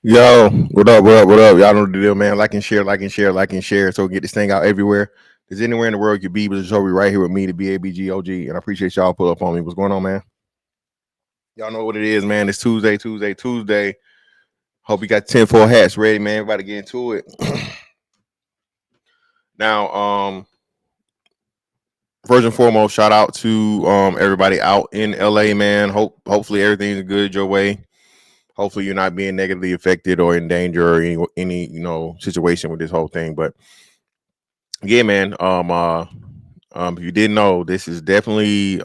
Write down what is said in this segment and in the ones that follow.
Yo, what up, what up, what up? Y'all know the deal, man. Like and share, like and share, like and share. So we get this thing out everywhere. There's anywhere in the world you could be, but it's already right here with me, the BABGOG. And I appreciate y'all pull up on me. What's going on, man? Y'all know what it is, man. It's Tuesday, Tuesday, Tuesday. Hope you got 10 4 hats ready, man. Everybody get into it. Now, first and foremost, shout out to everybody out in LA, man. Hopefully everything's good your way. Hopefully you're not being negatively affected or in danger or any situation with this whole thing. But yeah, man. If you didn't know, this is definitely in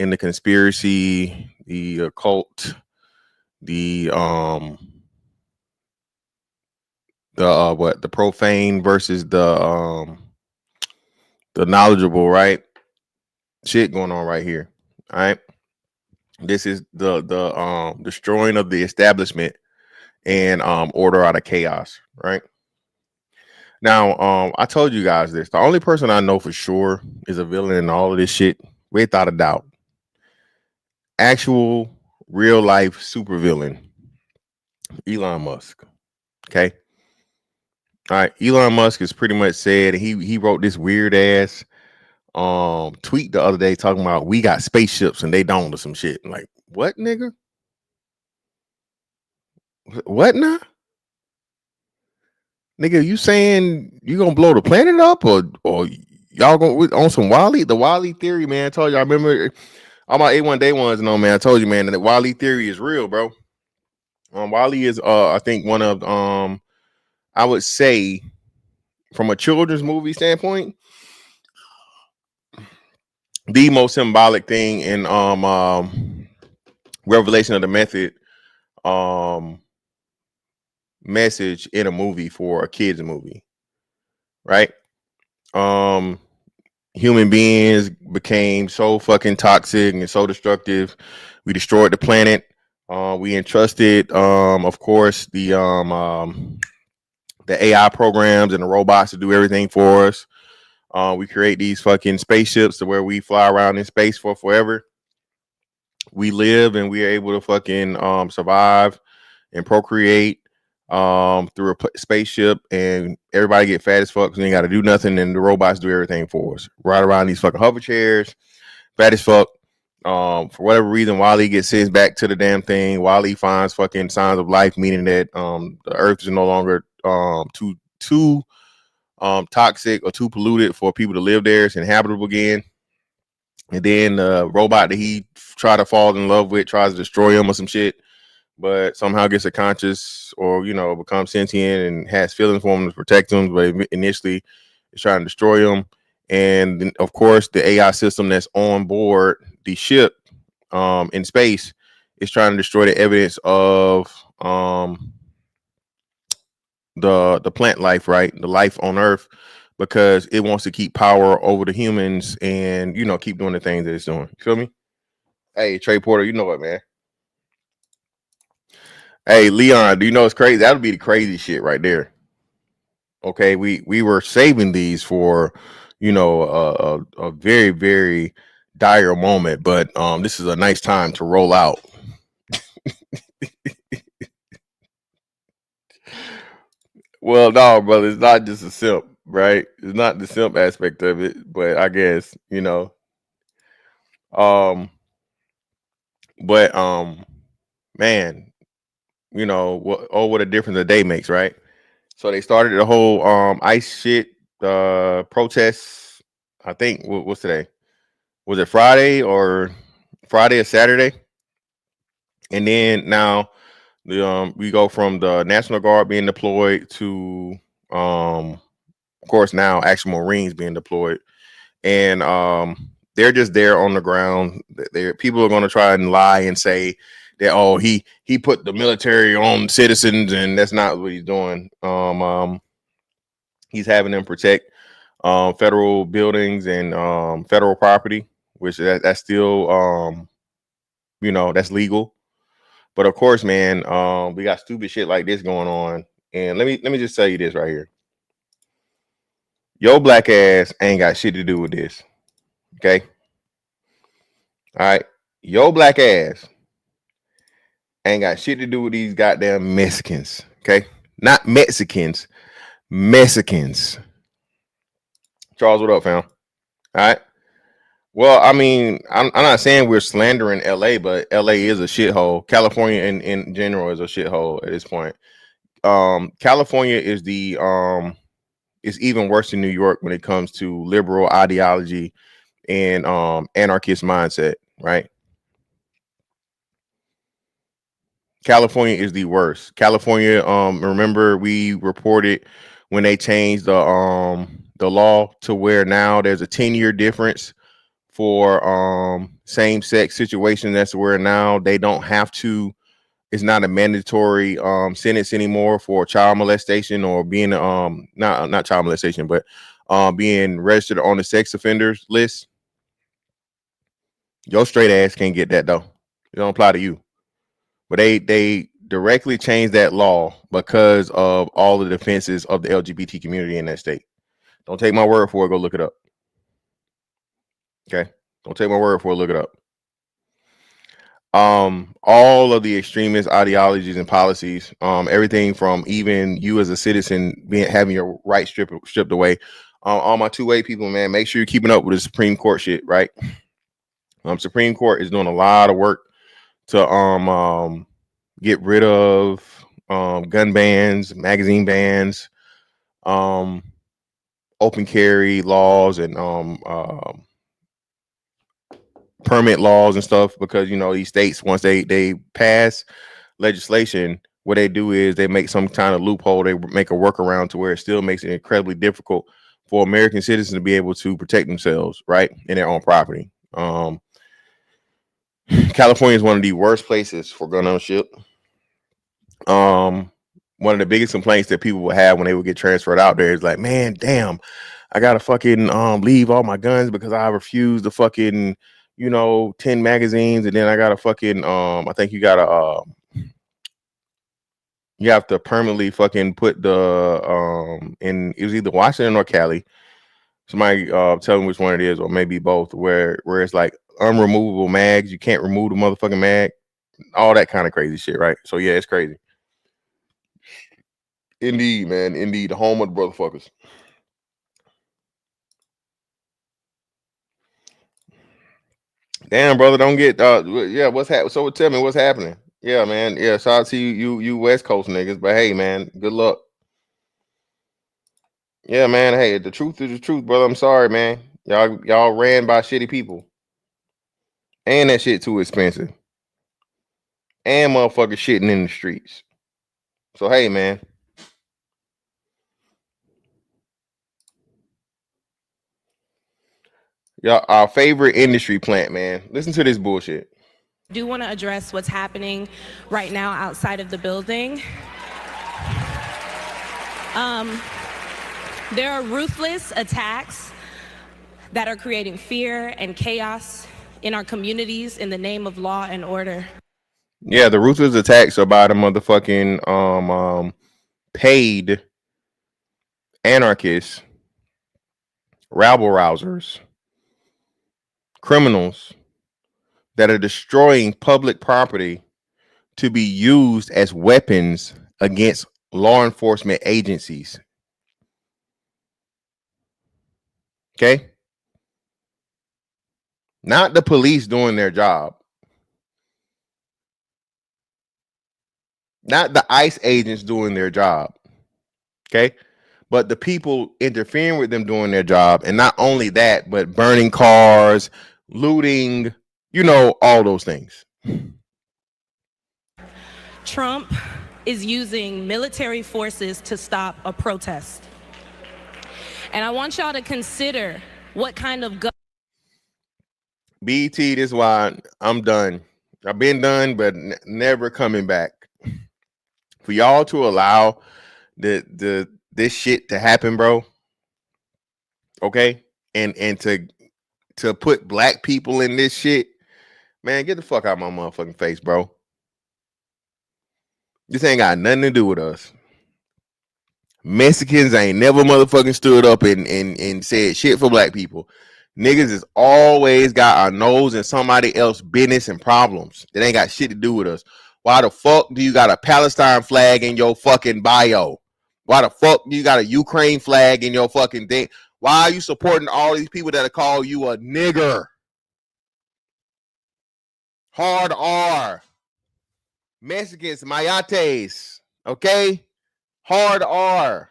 the conspiracy, the occult, the the profane versus the knowledgeable, right? Shit going on right here. All right. This is the destroying of the establishment and order out of chaos, right? Now, I told you guys this. The only person I know for sure is a villain in all of this shit, without a doubt. Actual real life supervillain, Elon Musk. Okay. All right. Elon Musk is pretty much said he wrote this weird ass tweet the other day talking about we got spaceships and they don't or some shit. I'm like, what nigga? What now? Nigga, you saying you gonna blow the planet up or y'all gonna on some the Wally theory, man? I told you, I remember all my A1 day ones. No, man, I told you, man, that Wally theory is real, bro. Wally is I think one of I would say from a children's movie standpoint, the most symbolic thing in revelation of the method um message in a movie for a kids movie, right? Um Human beings became so fucking toxic and so destructive. We destroyed the planet. We entrusted, of course, the AI programs and the robots to do everything for us. We create these fucking spaceships to where we fly around in space for forever. We live and we are able to fucking survive and procreate through a spaceship, and everybody get fat as fuck because we ain't got to do nothing, and the robots do everything for us. Ride around these fucking hover chairs, fat as fuck. For whatever reason, Wally gets sent back to the damn thing. Wally finds fucking signs of life, meaning that the Earth is no longer too toxic or too polluted for people to live there. It's inhabitable again. And then the robot that he tried to fall in love with tries to destroy him or some shit, but somehow gets a conscious or becomes sentient and has feelings for him to protect him. But initially, it's trying to destroy him. And then, of course, the AI system that's on board the ship in space is trying to destroy the evidence of the plant life, right? The life on Earth, because it wants to keep power over the humans and keep doing the things that it's doing. You feel me? Hey, Trey Porter, you know what, man? Hey, Leon, do you know it's crazy? That would be the crazy shit right there. Okay, we were saving these for a very very dire moment, but this is a nice time to roll out. Well, no, brother, it's not just a simp, right? It's not the simp aspect of it, but I guess um, but man, what a difference a day makes, right? So they started the whole ice shit protests. I think what's today? Was it Friday or Saturday? And then now we go from the National Guard being deployed to of course now actual Marines being deployed, and they're just there on the ground. People are going to try and lie and say that he put the military on citizens, and that's not what he's doing. He's having them protect federal buildings and federal property, which that's still that's legal. But of course, man, we got stupid shit like this going on. And let me just tell you this right here. Your black ass ain't got shit to do with this. Okay. All right. Your black ass Ain't got shit to do with these goddamn Mexicans. Okay, not Mexicans, Mexicans. Charles, what up, fam? All right. Well, I mean, I'm not saying we're slandering LA, but LA is a shithole. California in general is a shithole at this point. California is is even worse than New York when it comes to liberal ideology and anarchist mindset, right? California is the worst. California, remember we reported when they changed the law to where now there's a 10-year difference for same-sex situation. That's where now they don't have to, it's not a mandatory sentence anymore for child molestation or being not child molestation, but being registered on the sex offenders list. Your straight ass can't get that though. It don't apply to you. But they directly changed that law because of all the defenses of the LGBT community in that state. Don't take my word for it. Go look it up. Okay. Don't take my word for it. Look it up. All of the extremist ideologies and policies, everything from even you as a citizen having your rights stripped away. All my two-way people, man, make sure you're keeping up with the Supreme Court shit, right? Supreme Court is doing a lot of work to get rid of gun bans, magazine bans, open carry laws, and permit laws and stuff, because these states, once they pass legislation, what they do is they make some kind of loophole. They make a workaround to where it still makes it incredibly difficult for American citizens to be able to protect themselves, right, in their own property. California is one of the worst places for gun ownership. One of the biggest complaints that people would have when they would get transferred out there is like, man, damn, I gotta fucking leave all my guns because I refuse to fucking 10 magazines, and then I gotta fucking I think you gotta you have to permanently fucking put the in, it was either Washington or Cali. Somebody tell me which one it is, or maybe both, where it's like unremovable mags. You can't remove the motherfucking mag. All that kind of crazy shit, right? So yeah, it's crazy. Indeed, man. Indeed, the home of the brotherfuckers. Damn, brother, don't get yeah. What's happening? So tell me what's happening. Yeah, man. Yeah, shout out to you West Coast niggas. But hey, man, good luck. Yeah, man. Hey, the truth is the truth, brother. I'm sorry, man. Y'all ran by shitty people, and that shit too expensive, and motherfuckers shitting in the streets. So hey, man. Y'all, our favorite industry plant, man. Listen to this bullshit. I do want to address what's happening right now outside of the building. There are ruthless attacks that are creating fear and chaos in our communities in the name of law and order. Yeah, the ruthless attacks are by the motherfucking paid anarchists, rabble rousers, criminals that are destroying public property to be used as weapons against law enforcement agencies. Okay? Not the police doing their job. Not the ICE agents doing their job. Okay? But the people interfering with them doing their job. And not only that, but burning cars, looting, all those things. Trump is using military forces to stop a protest. And I want y'all to consider what kind of BET, this is why I'm done. I've been done, but never coming back. For y'all to allow this shit to happen, bro. Okay? And to put black people in this shit, man, get the fuck out of my motherfucking face, bro. This ain't got nothing to do with us. Mexicans ain't never motherfucking stood up and said shit for black people. Niggas is always got our nose in somebody else's business and problems that ain't got shit to do with us. Why the fuck do you got a Palestine flag in your fucking bio? Why the fuck do you got a Ukraine flag in your fucking thing? Why are you supporting all these people that call you a nigger? Hard R. Mexicans, mayates. Okay? Hard R.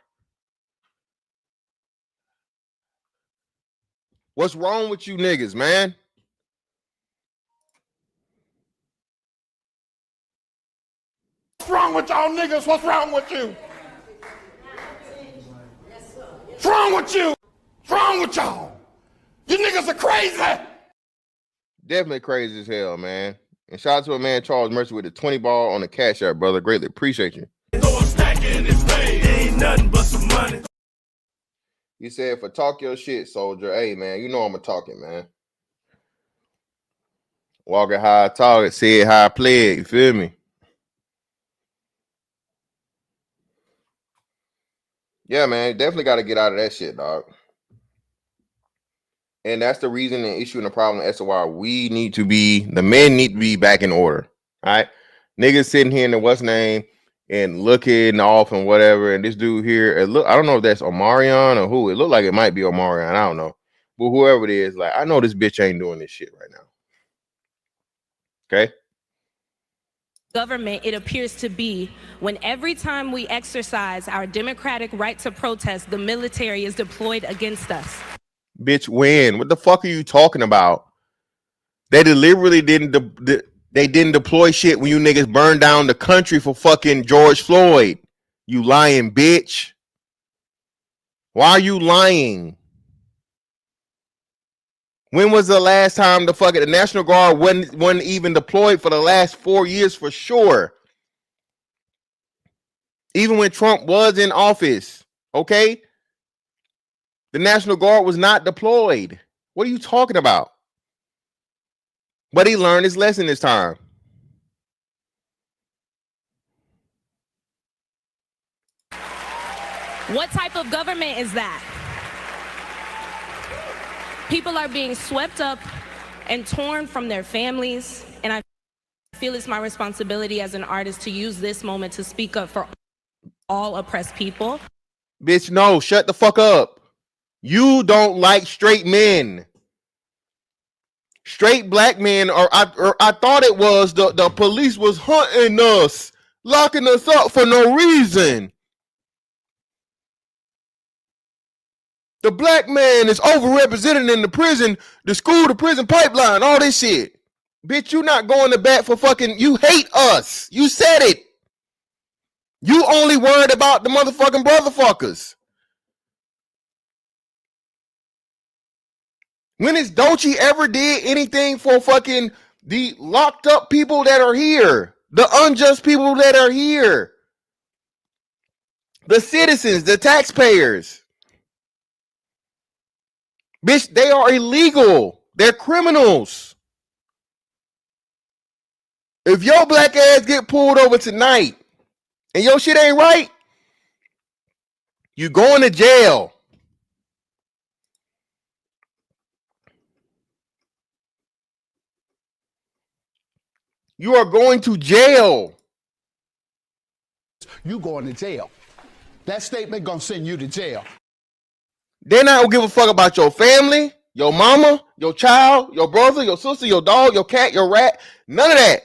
What's wrong with you niggas, man? What's wrong with y'all niggas? What's wrong with you? What's wrong with you? What's wrong with y'all? You niggas are crazy. Definitely crazy as hell, man. And shout out to a man, Charles Mercy, with the 20 ball on the cash app, brother. Greatly appreciate you. Ain't nothing but some money. He said, for talk your shit, soldier. Hey, man, you know I'm a talking, man. Walking how I talk it, say it how I play it. You feel me? Yeah, man, definitely got to get out of that shit, dog. And that's the reason and issue and the problem as to why we need to be, the men need to be back in order. All right. Niggas sitting here in the what's name and looking off and whatever. And this dude here, it look, I don't know if that's Omarion or who. It looked like it might be Omarion. I don't know. But whoever it is, like, I know this bitch ain't doing this shit right now. Okay. Government, it appears to be when every time we exercise our democratic right to protest, the military is deployed against us. Bitch, when? What the fuck are you talking about? They deliberately they didn't deploy shit when you niggas burned down the country for fucking George Floyd. You lying bitch. Why are you lying? When was the last time the National Guard wasn't even deployed for the last 4 years for sure? Even when Trump was in office, okay? The National Guard was not deployed. What are you talking about? But he learned his lesson this time. What type of government is that? People are being swept up and torn from their families, and I feel it's my responsibility as an artist to use this moment to speak up for all oppressed people. Bitch, no, shut the fuck up. You don't like straight men. Straight black men, or I thought it was the police was hunting us, locking us up for no reason. The black man is overrepresented in the prison, the school to prison pipeline, all this shit. Bitch, you not going to bat for fucking, you hate us. You said it. You only worried about the motherfucking brotherfuckers. When has Doechii ever did anything for fucking the locked up people that are here? The unjust people that are here? The citizens, the taxpayers. Bitch, they are illegal. They're criminals. If your black ass get pulled over tonight and your shit ain't right, you going to jail. You are going to jail. You going to jail. That statement gonna send you to jail. They're not gonna give a fuck about your family, your mama, your child, your brother, your sister, your dog, your cat, your rat. None of that.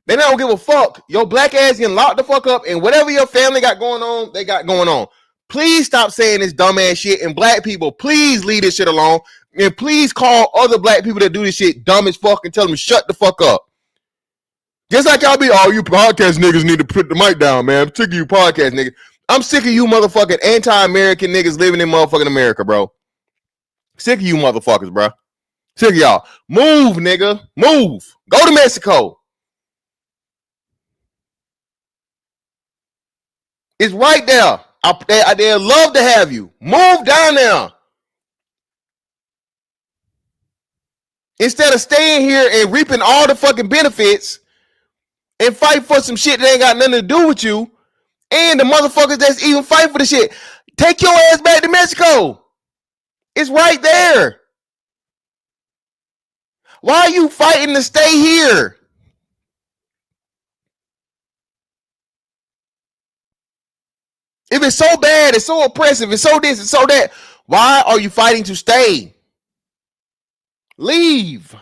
They're not gonna give a fuck. Your black ass getting locked the fuck up, and whatever your family got going on, they got going on. Please stop saying this dumbass shit. And black people, please leave this shit alone. And please call other black people that do this shit dumb as fuck and tell them to shut the fuck up. Just like y'all be, oh, you podcast niggas need to put the mic down, man. I'm sick of you podcast niggas. I'm sick of you motherfucking anti-American niggas living in motherfucking America, bro. Sick of you motherfuckers, bro. Sick of y'all. Move, nigga. Move. Go to Mexico. It's right there. They'd love to have you. Move down there. Instead of staying here and reaping all the fucking benefits and fight for some shit that ain't got nothing to do with you and the motherfuckers that's even fighting for the shit. Take your ass back to Mexico. It's right there. Why are you fighting to stay here? If it's so bad, it's so oppressive, it's so this, it's so that, why are you fighting to stay? Leave.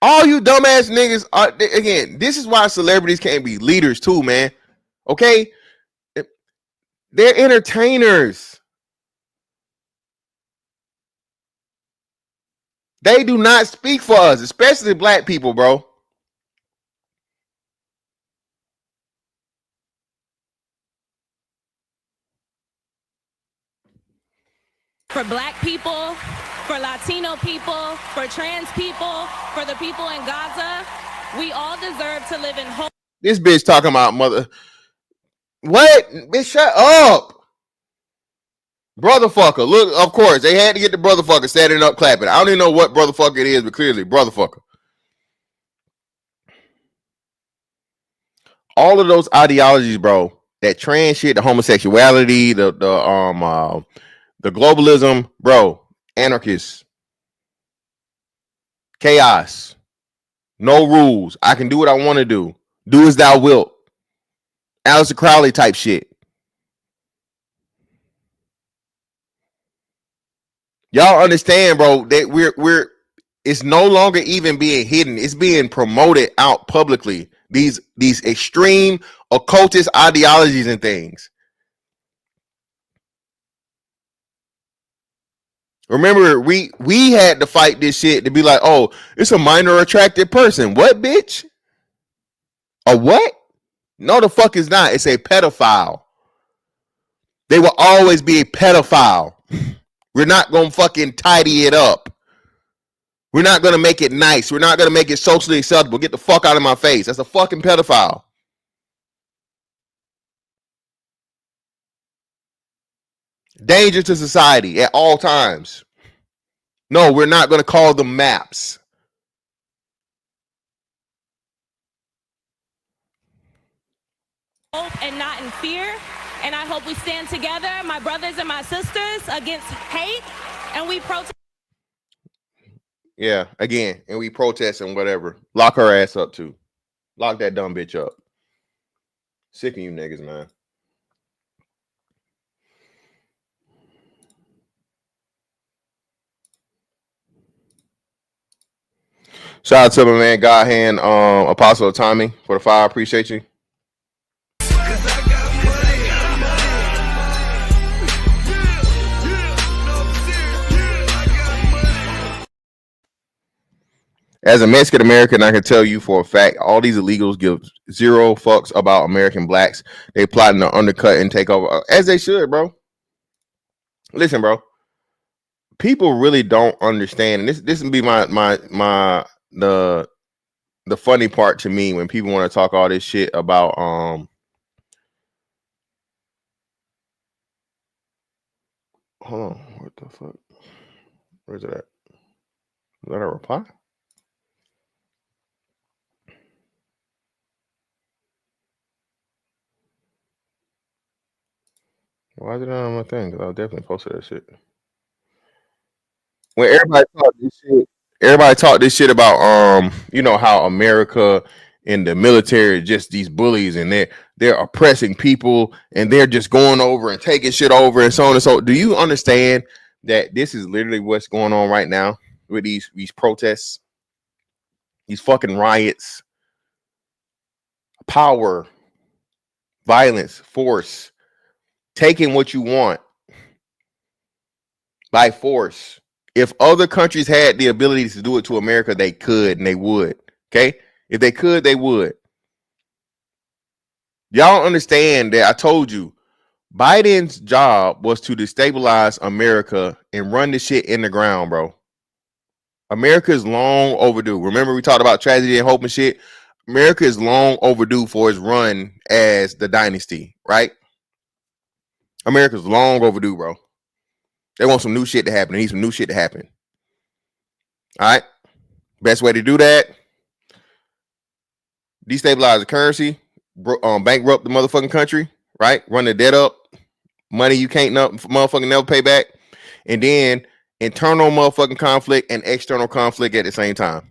All you dumbass niggas are, again, this is why celebrities can't be leaders too, man. Okay? They're entertainers. They do not speak for us, especially black people, bro. For black people, for Latino people, for trans people, for the people in Gaza, we all deserve to live in hope. This bitch talking about mother. What? Bitch, shut up. Brotherfucker. Look, of course, they had to get the brotherfucker standing up clapping. I don't even know what brotherfucker it is, but clearly, brotherfucker. All of those ideologies, bro, that trans shit, the homosexuality, the globalism, bro, anarchists, chaos, no rules. I can do what I want to do. Do as thou wilt. Aleister Crowley type shit. Y'all understand, bro, that we're it's no longer even being hidden. It's being promoted out publicly. These extreme occultist ideologies and things. Remember, we had to fight this shit to be like, oh, it's a minor attracted person. What, bitch? A what? No, the fuck is not. It's a pedophile. They will always be a pedophile. We're not gonna fucking tidy it up. We're not gonna make it nice. We're not gonna make it socially acceptable. Get the fuck out of my face. That's a fucking pedophile. Danger to society at all times. No, we're not gonna call them maps. Hope and not in fear. And I hope we stand together, my brothers and my sisters, against hate, and we protest. Yeah, again, and we protest and whatever. Lock her ass up too. Lock that dumb bitch up. Sick of you niggas, man. Shout out to my man, God Hand, Apostle Tommy for the fire. Appreciate you. As a Mexican American, I can tell you for a fact, all these illegals give zero fucks about American blacks. They plotting to undercut and take over, as they should, bro. Listen, bro. People really don't understand, and this would be the funny part to me when people want to talk all this shit about hold on, what the fuck? Where's it at? Is that a reply? Why is it not on my thing? Because I'll definitely post that shit. When everybody talk this shit about you know how America and the military are just these bullies and they're oppressing people and they're just going over and taking shit over and so on and so. Do you understand that this is literally what's going on right now with these protests, these fucking riots, power, violence, force, taking what you want by force. If other countries had the ability to do it to America, they could and they would. Okay? If they could, they would. Y'all understand that I told you Biden's job was to destabilize America and run the shit in the ground, bro. America is long overdue. Remember, we talked about tragedy and hope and shit. America is long overdue for its run as the dynasty, right? America's long overdue, bro. They want some new shit to happen. They need some new shit to happen. All right. Best way to do that: destabilize the currency, bankrupt the motherfucking country, right? Run the debt up, money you can't motherfucking never pay back, and then internal motherfucking conflict and external conflict at the same time.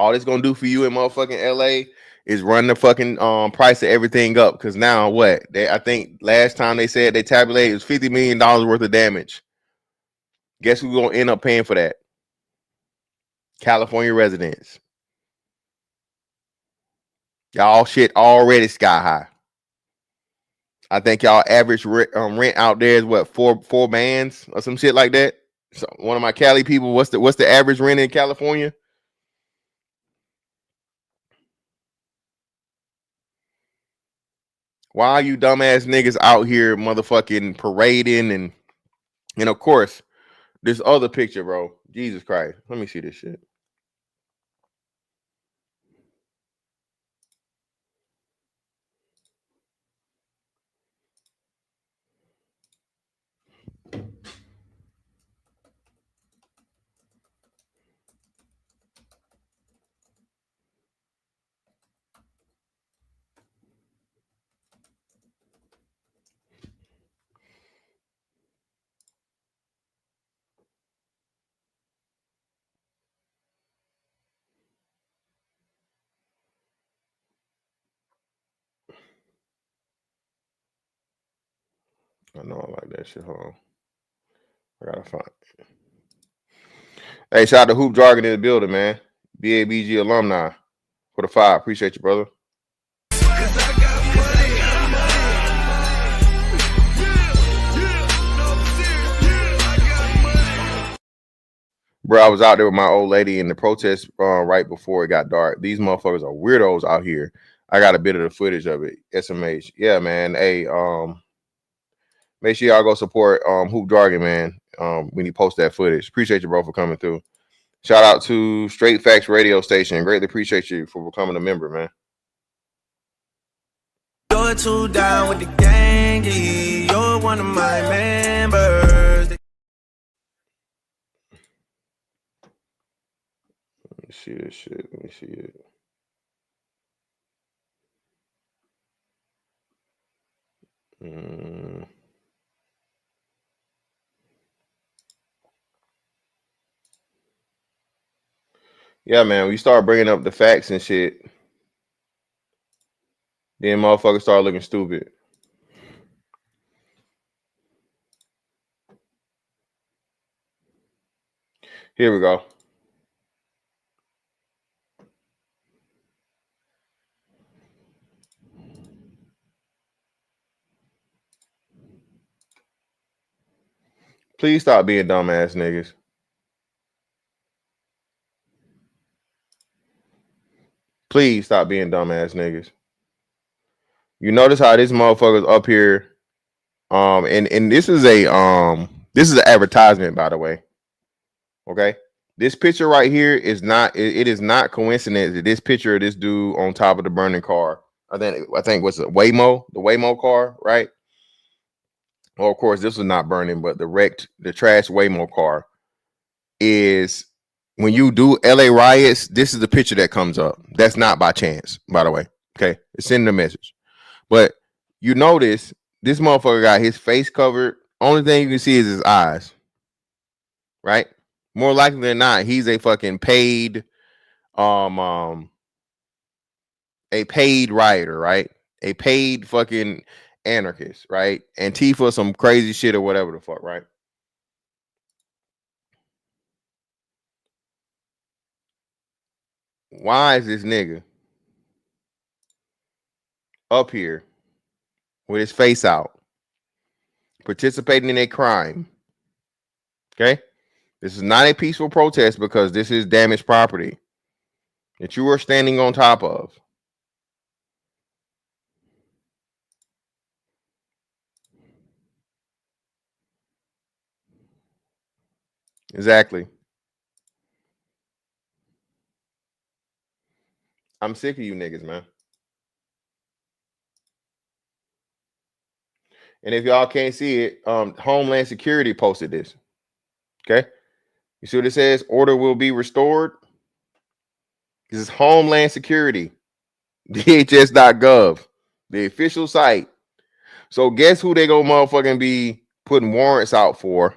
All it's gonna do for you in motherfucking LA is run the fucking price of everything up. Because now what? I think last time they said they tabulated it was $50 million worth of damage. Guess who's gonna end up paying for that? California residents. Y'all shit already sky high. I think y'all average rent out there is what, four bands or some shit like that. So one of my Cali people, what's the average rent in California? Why are you dumbass niggas out here motherfucking parading and of course this other picture, bro. Jesus Christ. Let me see this shit. I know I like that shit. Hold on. I gotta find it. Hey, shout out to Hoop Jargon in the building, man. BABG alumni for the 5. Appreciate you, brother. Bro, I was out there with my old lady in the protest right before it got dark. These motherfuckers are weirdos out here. I got a bit of the footage of it. SMH. Yeah, man. Hey, make sure y'all go support Hoop Jargon, man. When he post that footage. Appreciate you, bro, for coming through. Shout out to Straight Facts Radio Station. Greatly appreciate you for becoming a member, man. You're too down with the gang. You're one of my members. Let me see this shit. Let me see it. Yeah, man. When you start bringing up the facts and shit, then motherfuckers start looking stupid. Here we go. Please stop being dumbass niggas. Please stop being dumbass niggas. You notice how this motherfucker's up here, and this is an advertisement, by the way. Okay, this picture right here is not. It is not coincidence that this picture of this dude on top of the burning car. I think what's it, Waymo, the Waymo car, right? Well, of course, this was not burning, but the trash Waymo car is when you do LA riots. This is the picture that comes up. That's not by chance, by the way. Okay, it's sending a message. But you notice this motherfucker got his face covered. Only thing you can see is his eyes. Right? More likely than not, he's a fucking paid a paid rioter, right? A paid fucking anarchist, right? Antifa, some crazy shit or whatever the fuck, right? Why is this nigga up here with his face out, participating in a crime? Okay? This is not a peaceful protest because this is damaged property that you are standing on top of. Exactly. I'm sick of you niggas, man. And if y'all can't see it, Homeland Security posted this. Okay. You see what it says? Order will be restored. This is Homeland Security. DHS.gov, the official site. So guess who they gonna motherfucking be putting warrants out for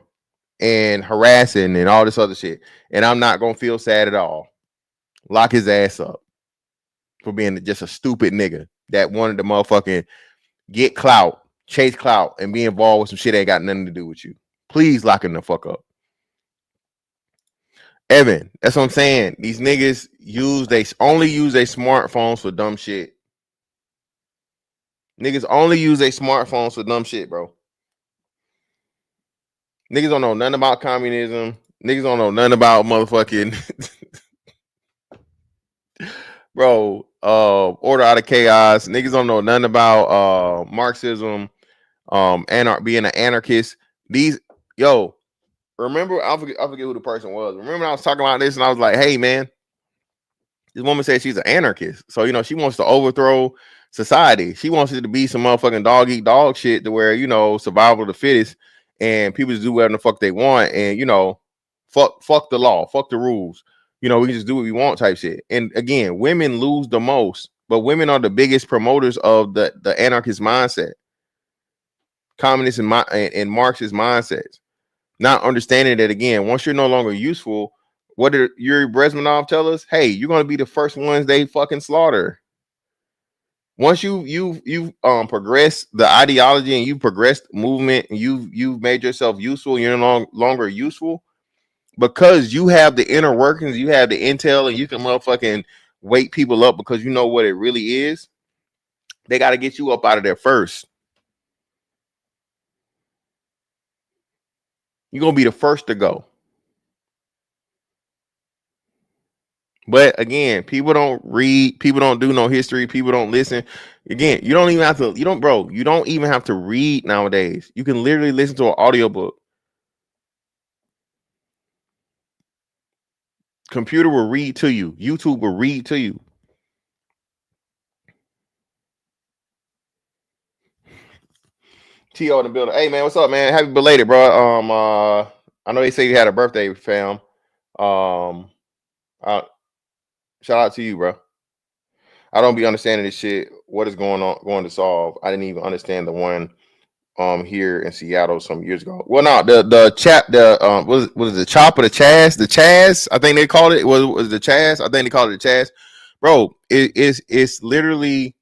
and harassing and all this other shit. And I'm not gonna feel sad at all. Lock his ass up for being just a stupid nigga that wanted to motherfucking get clout, chase clout, and be involved with some shit that ain't got nothing to do with you. Please lock him the fuck up. Evan, that's what I'm saying. These niggas only use their smartphones for dumb shit. Niggas only use their smartphones for dumb shit, bro. Niggas don't know nothing about communism. Niggas don't know nothing about motherfucking bro, order out of chaos. Niggas don't know nothing about Marxism, being an anarchist. Remember, I forget who the person was. Remember I was talking about this and I was like, hey man, this woman said she's an anarchist. So, she wants to overthrow society. She wants it to be some motherfucking dog eat dog shit to where, survival of the fittest and people just do whatever the fuck they want. And, fuck the law, fuck the rules. We can just do what we want type shit. And again, women lose the most, but women are the biggest promoters of the anarchist mindset, communist and Marxist mindsets. Not understanding that, again, once you're no longer useful, what did Yuri Brezhnev tell us? Hey, you're going to be the first ones they fucking slaughter. Once you've progressed the ideology and you've progressed movement and you've made yourself useful, you're no longer useful because you have the inner workings, you have the intel, and you can motherfucking wake people up because you know what it really is. They got to get you up out of there first. You're going to be the first to go. But again, people don't read, people don't do no history, people don't listen. Again, you don't even have to read nowadays. You can literally listen to an audiobook. Computer will read to you. YouTube will read to you. T.O. in the building. Hey man, what's up, man? Happy belated, bro. I know they say you had a birthday, fam. Shout out to you, bro. I don't be understanding this shit. What is going to solve? I didn't even understand the one here in Seattle some years ago. Well, no, was the chop or the Chaz? I think they called it. Was the Chaz? I think they called it the Chaz. Bro, it's literally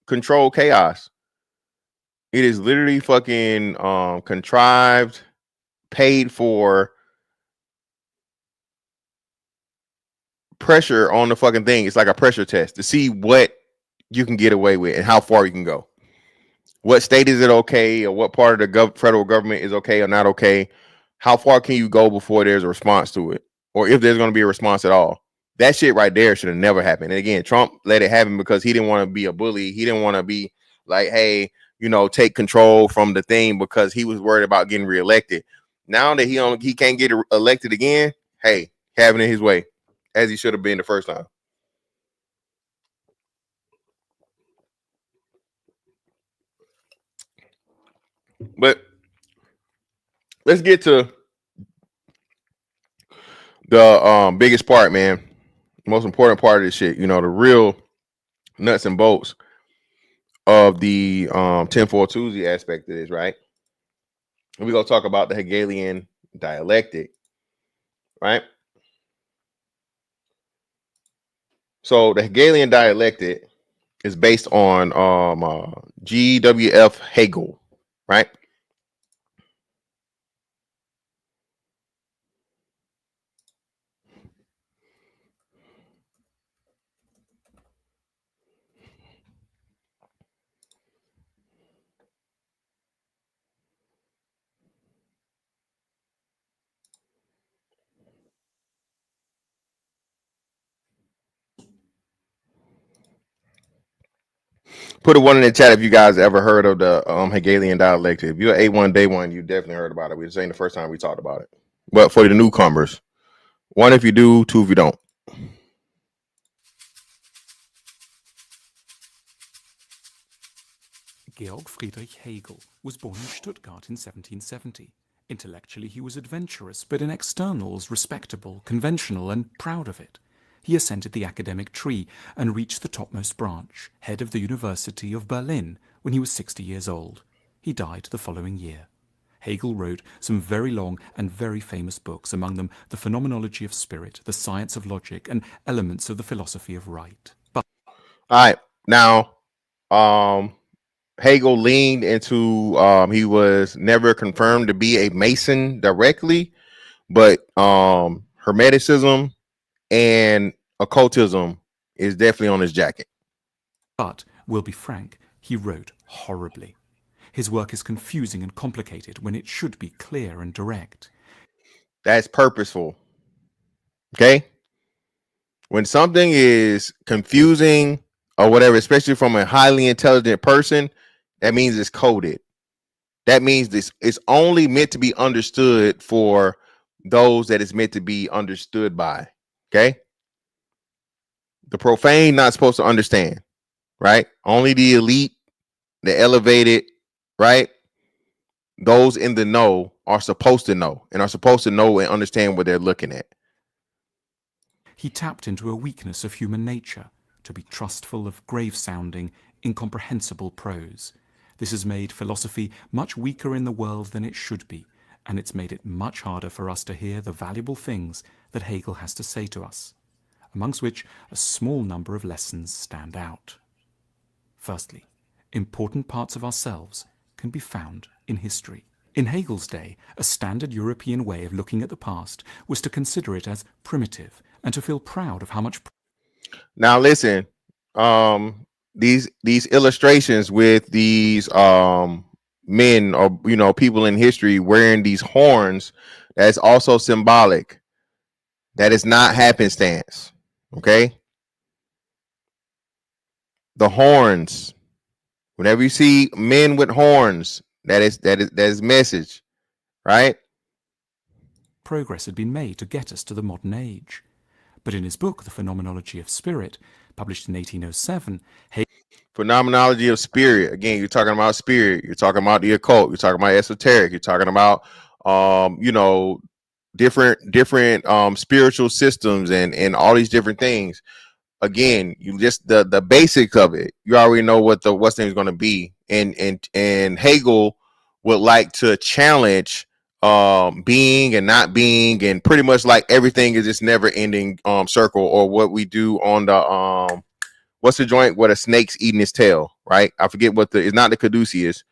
controlled chaos. It is literally fucking contrived, paid for pressure on the fucking thing. It's like a pressure test to see what you can get away with and how far you can go. What state is it okay, or what part of the federal government is okay or not okay? How far can you go before there's a response to it, or if there's going to be a response at all? That shit right there should have never happened. And again, Trump let it happen because he didn't want to be a bully. He didn't want to be like, hey, take control from the thing because he was worried about getting reelected. Now that he can't get elected again, hey, having it his way, as he should have been the first time. But let's get to the biggest part, man. Most important part of this shit, the real nuts and bolts of the 10-4 Tuesday aspect of this, right? And we're gonna talk about the Hegelian dialectic, right? So the Hegelian dialectic is based on G.W.F. Hegel, right? Put a one in the chat if you guys ever heard of the Hegelian dialectic. If you're A1 day one, you definitely heard about it. We just ain't the first time we talked about it. But for the newcomers, one if you do, two if you don't. Georg Friedrich Hegel was born in Stuttgart in 1770. Intellectually, he was adventurous, but in externals, respectable, conventional, and proud of it. He ascended the academic tree and reached the topmost branch, head of the University of Berlin, when he was 60 years old. He died the following year. Hegel wrote some very long and very famous books, among them The Phenomenology of Spirit, The Science of Logic, and Elements of the Philosophy of Right. But All right. Now, Hegel leaned into he was never confirmed to be a Mason directly, but Hermeticism and occultism is definitely on his jacket. we'll be frank, he wrote horribly. His work is confusing and complicated when it should be clear and direct. That's purposeful. Okay? When something is confusing or whatever, especially from a highly intelligent person, that means it's coded. That means this is only meant to be understood for those that it's meant to be understood by. Okay? The profane not supposed to understand, right? Only the elite, the elevated, right? Those in the know are supposed to know and are supposed to know and understand what they're looking at. He tapped into a weakness of human nature, to be trustful of grave-sounding, incomprehensible prose. This has made philosophy much weaker in the world than it should be, and it's made it much harder for us to hear the valuable things that Hegel has to say to us, amongst which a small number of lessons stand out. Firstly, important parts of ourselves can be found in history. In Hegel's day, a standard European way of looking at the past was to consider it as primitive and to feel proud of how much. Now listen, these illustrations with these men or people in history wearing these horns, that's also symbolic. That is not happenstance. Okay? The horns. Whenever you see men with horns, that is message, right? Progress had been made to get us to the modern age. But in his book, The Phenomenology of Spirit, published in 1807, Phenomenology of spirit. Again, you're talking about spirit. You're talking about the occult. You're talking about esoteric. You're talking about, different spiritual systems and all these different things. Again, you just the basics of it. You already know what what's thing is going to be. And Hegel would like to challenge being and not being, and pretty much like everything is this never ending circle, or what we do on the what's the joint where the snake's eating his tail, right? I forget what it's not the caduceus,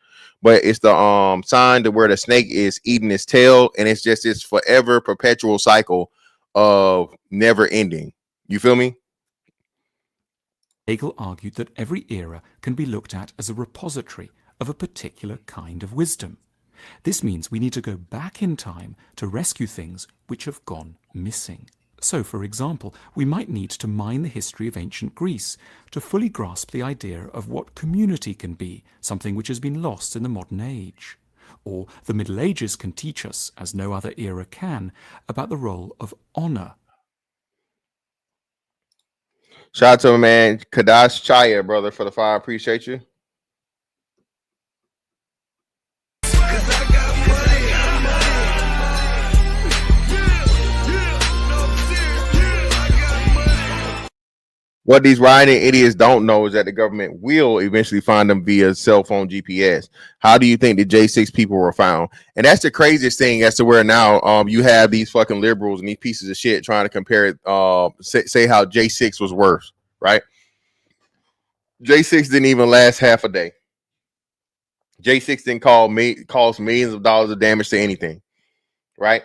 but it's the sign to where the snake is eating his tail, and it's just this forever perpetual cycle of never ending. You feel me? Hegel argued that every era can be looked at as a repository of a particular kind of wisdom. This means we need to go back in time to rescue things which have gone missing. So, for example, we might need to mine the history of ancient Greece to fully grasp the idea of what community can be, something which has been lost in the modern age. Or the Middle Ages can teach us, as no other era can, about the role of honor. Shout out to my man Kadash Chaya, brother, for the fire. Appreciate you. What these rioting idiots don't know is that the government will eventually find them via cell phone GPS. How do you think the J6 people were found? And that's the craziest thing as to where now you have these fucking liberals and these pieces of shit trying to compare it, say how J6 was worse, right? J6 didn't even last half a day. J6 didn't cause millions of dollars of damage to anything, right?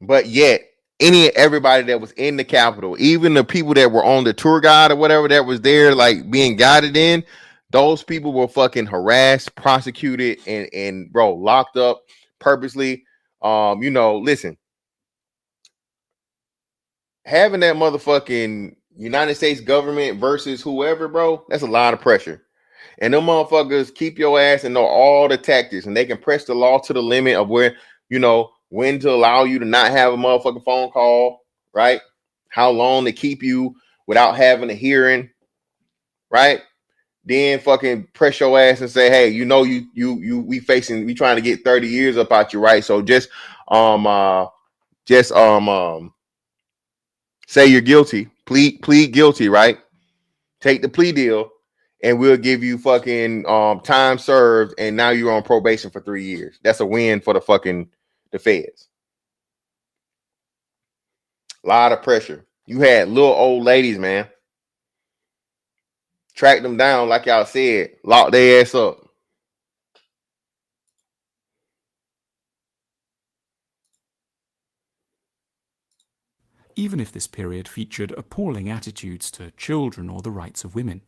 But yet, everybody that was in the Capitol, even the people that were on the tour guide or whatever that was there, like being guided in, those people were fucking harassed, prosecuted, and bro, locked up purposely. Listen, having that motherfucking United States government versus whoever, bro, that's a lot of pressure. And them motherfuckers keep your ass and know all the tactics, and they can press the law to the limit of where, when to allow you to not have a motherfucking phone call, right? How long to keep you without having a hearing, right? Then fucking press your ass and say, hey, we trying to get 30 years up out you, right? So just say you're guilty, plead guilty, right? Take the plea deal, and we'll give you fucking time served, and now you're on probation for 3 years. That's a win for the feds. A lot of pressure. You had little old ladies, man. Track them down, like y'all said, lock their ass up. Even if this period featured appalling attitudes to children or the rights of women.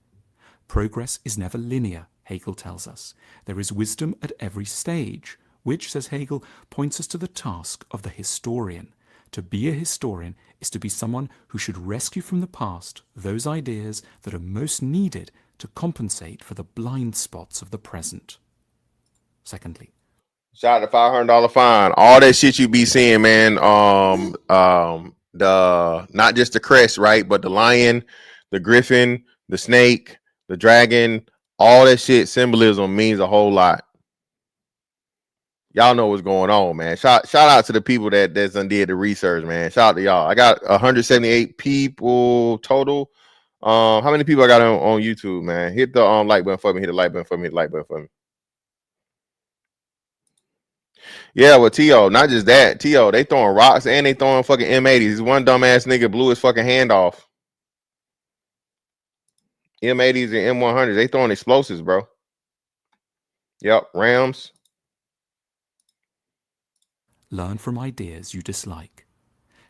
Progress is never linear, Hegel tells us. There is wisdom at every stage, which, says Hegel, points us to the task of the historian. To be a historian is to be someone who should rescue from the past those ideas that are most needed to compensate for the blind spots of the present. Secondly, shout out to $500 fine. All that shit you be seeing, man. The not just the crest, right, but the lion, the griffin, the snake, the dragon, all that shit symbolism means a whole lot. Y'all know what's going on, man. Shout out to the people that done did the research, man. Shout out to y'all. I got 178 people total. How many people I got on YouTube, man? Hit the like button for me. Hit the like button for me. Hit the like button for me. Yeah, well, T.O., not just that. T.O., they throwing rocks and they throwing fucking M80s. One dumbass nigga blew his fucking hand off. M80s and M100s, they throwing explosives, bro. Yep, Rams. Learn from ideas you dislike.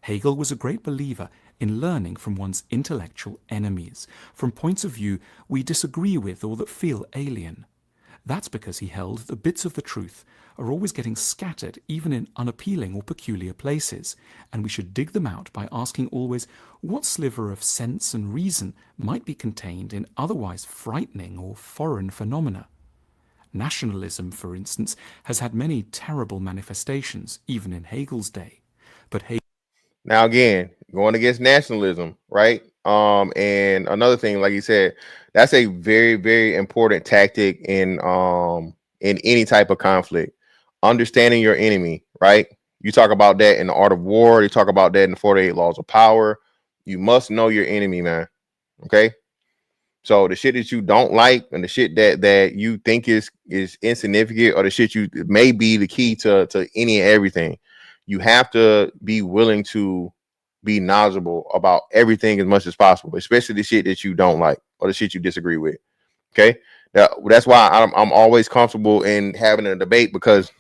Hegel was a great believer in learning from one's intellectual enemies, from points of view we disagree with or that feel alien. That's because he held the bits of the truth are always getting scattered even in unappealing or peculiar places, and we should dig them out by asking always what sliver of sense and reason might be contained in otherwise frightening or foreign phenomena. Nationalism, for instance, has had many terrible manifestations, even in Hegel's day. But now again, going against nationalism, right? And another thing, like you said, that's a very, very important tactic in any type of conflict. Understanding your enemy, right? You talk about that in the Art of War. You talk about that in the 48 Laws of Power. You must know your enemy, man. Okay. So the shit that you don't like and the shit that you think is insignificant, or the shit you may be the key to any and everything, you have to be willing to be knowledgeable about everything as much as possible, especially the shit that you don't like or the shit you disagree with. Okay. That's why I'm always comfortable in having a debate, because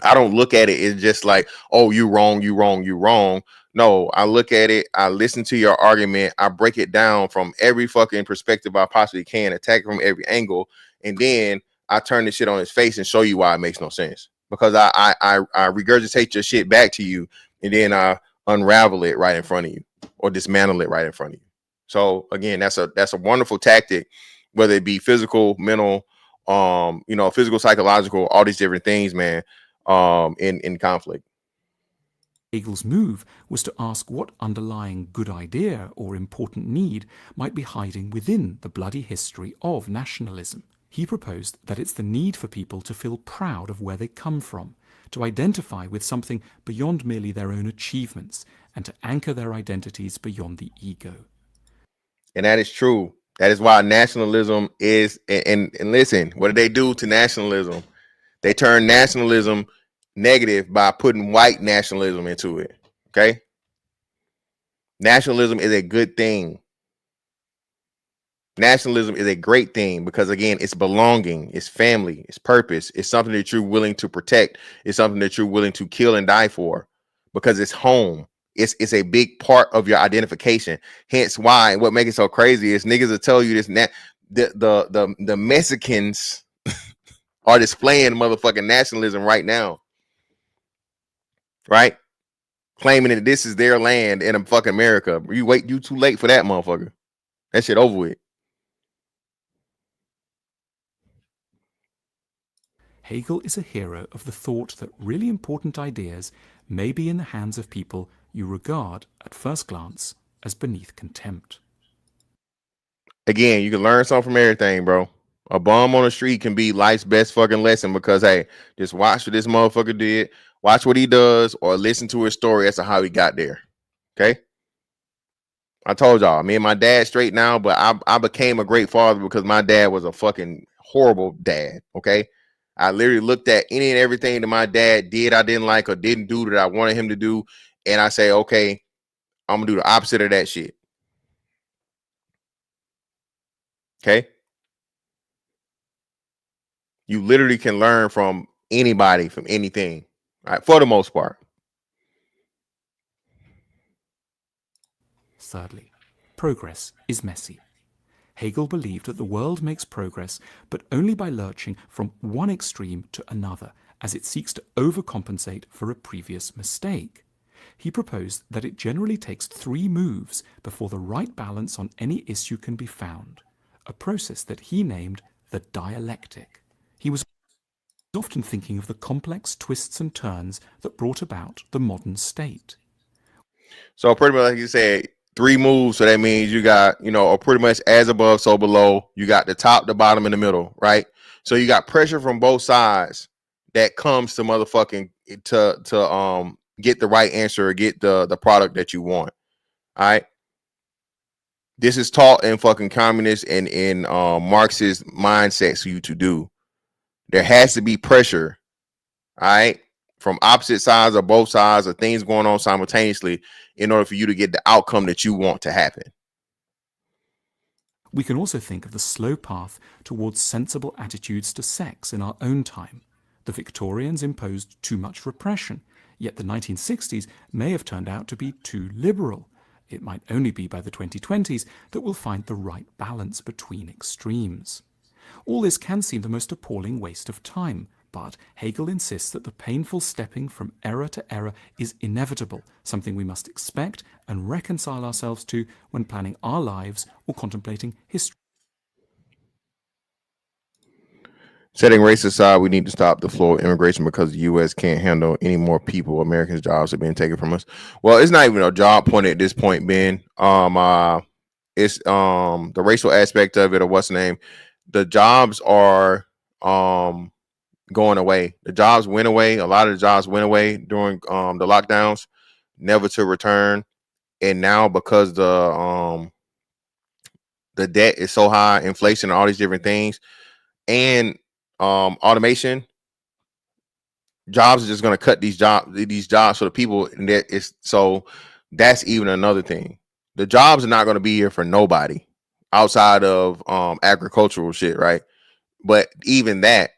I don't look at it as just like, oh, you wrong, you wrong, you wrong. No, I look at it, I listen to your argument, I break it down from every fucking perspective I possibly can, attack from every angle, and then I turn the shit on his face and show you why it makes no sense. Because I regurgitate your shit back to you, and then I unravel it right in front of you, or dismantle it right in front of you. So again, that's a wonderful tactic, whether it be physical, mental, physical, psychological, all these different things, man. In conflict. Hegel's move was to ask what underlying good idea or important need might be hiding within the bloody history of nationalism. He proposed that it's the need for people to feel proud of where they come from, to identify with something beyond merely their own achievements, and to anchor their identities beyond the ego. And that is true. That is why nationalism is, and listen, what did they do to nationalism? They turn nationalism negative by putting white nationalism into it. Okay. Nationalism is a good thing. Nationalism is a great thing because, again, it's belonging, it's family, it's purpose, it's something that you're willing to protect, it's something that you're willing to kill and die for, because it's home. It's a big part of your identification. Hence why what makes it so crazy is niggas will tell you this. The Mexicans are displaying motherfucking nationalism right now, right? Claiming that this is their land in fucking America. You too late for that, motherfucker. That shit over with. Hegel is a hero of the thought that really important ideas may be in the hands of people you regard, at first glance, as beneath contempt. Again, you can learn something from everything, bro. A bum on the street can be life's best fucking lesson, because, hey, just watch what this motherfucker did, watch what he does, or listen to his story as to how he got there. Okay? I told y'all, me and my dad straight now, but I became a great father because my dad was a fucking horrible dad. Okay. I literally looked at any and everything that my dad did I didn't like or didn't do that I wanted him to do. And I say, okay, I'm gonna do the opposite of that shit. Okay. You literally can learn from anybody, from anything, right? For the most part. Thirdly, progress is messy. Hegel believed that the world makes progress, but only by lurching from one extreme to another, as it seeks to overcompensate for a previous mistake. He proposed that it generally takes 3 moves before the right balance on any issue can be found, a process that he named the dialectic. He was often thinking of the complex twists and turns that brought about the modern state. So pretty much like you said, 3 moves. So that means you got, or pretty much as above, so below. You got the top, the bottom, and the middle, right? So you got pressure from both sides that comes to motherfucking to get the right answer or get the product that you want. All right. This is taught in fucking communist and in Marxist mindsets for you to do. There has to be pressure, all right, from opposite sides or both sides or things going on simultaneously in order for you to get the outcome that you want to happen. We can also think of the slow path towards sensible attitudes to sex in our own time. The Victorians imposed too much repression, yet the 1960s may have turned out to be too liberal. It might only be by the 2020s that we'll find the right balance between extremes. All this can seem the most appalling waste of time, but Hegel insists that the painful stepping from error to error is inevitable, something we must expect and reconcile ourselves to when planning our lives or contemplating history. Setting race aside, we need to stop the flow of immigration because the U.S. can't handle any more people. Americans' jobs are being taken from us. Well, it's not even a job point at this point, Ben. It's the racial aspect of it, or what's the name. The jobs are going away. The jobs went away. A lot of the jobs went away during the lockdowns, never to return. And now because the debt is so high, inflation, and all these different things, and automation, jobs are just going to cut these jobs for the people, and that's even another thing. The jobs are not going to be here for nobody outside of agricultural shit, right? But even that,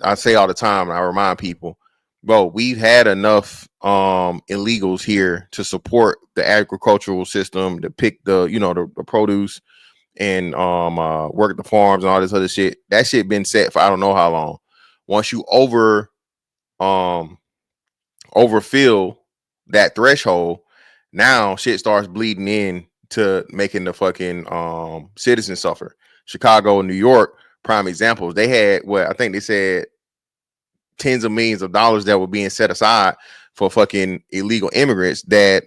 I say all the time, and I remind people, bro, we've had enough illegals here to support the agricultural system, to pick the produce and work at the farms and all this other shit. That shit been set for I don't know how long. Once you overfill that threshold, now shit starts bleeding in to making the fucking citizens suffer. Chicago and New York, prime examples. They had what I think they said tens of millions of dollars that were being set aside for fucking illegal immigrants that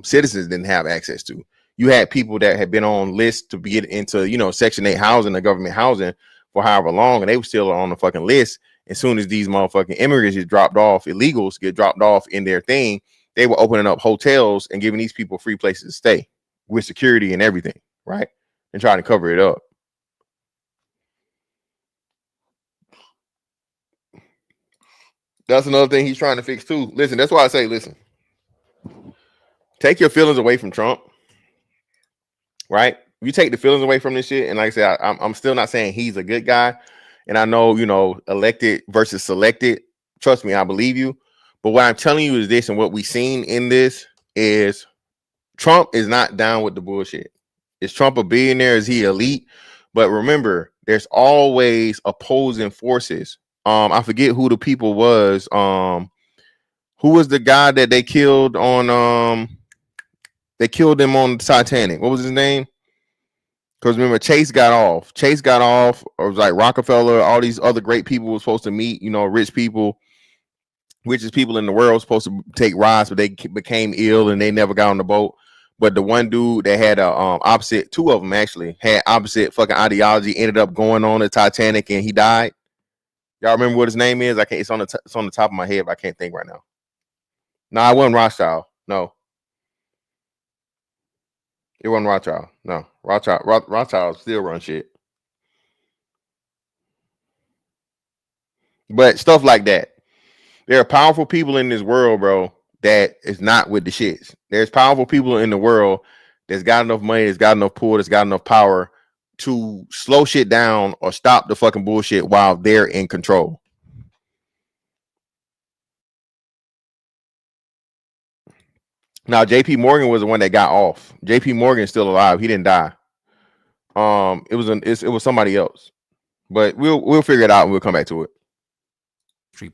citizens didn't have access to. You had people that had been on lists to get into, Section 8 housing, the government housing for however long, and they were still on the fucking list. As soon as these motherfucking immigrants get dropped off, illegals get dropped off in their thing, they were opening up hotels and giving these people free places to stay with security and everything, right? And trying to cover it up. That's another thing he's trying to fix too. Listen, that's why I say, listen, take your feelings away from Trump, right? You take the feelings away from this shit, and like I said, I'm still not saying he's a good guy. And I know, elected versus selected. Trust me, I believe you. But what I'm telling you is this, and what we've seen in this is Trump is not down with the bullshit. Is Trump a billionaire? Is he elite? But remember, there's always opposing forces. I forget who the people was. Who was the guy that they killed on? They killed him on the Titanic. What was his name? Because remember, Chase got off. Or it was like Rockefeller. All these other great people were supposed to meet. Richest people in the world supposed to take rides, but they became ill and they never got on the boat. But the one dude that had opposite, 2 of them actually had opposite fucking ideology, ended up going on the Titanic and he died. Y'all remember what his name is? I can't. It's on the top of my head, but I can't think right now. No, I wasn't Rothschild. No. It wasn't Rothschild. No, Rothschild still run shit. But stuff like that. There are powerful people in this world, bro, that is not with the shits. There's powerful people in the world that's got enough money, that's got enough pull, that's got enough power to slow shit down or stop the fucking bullshit while they're in control. Now, JP Morgan was the one that got off. JP Morgan is still alive. He didn't die. It was somebody else. But we'll figure it out and we'll come back to it.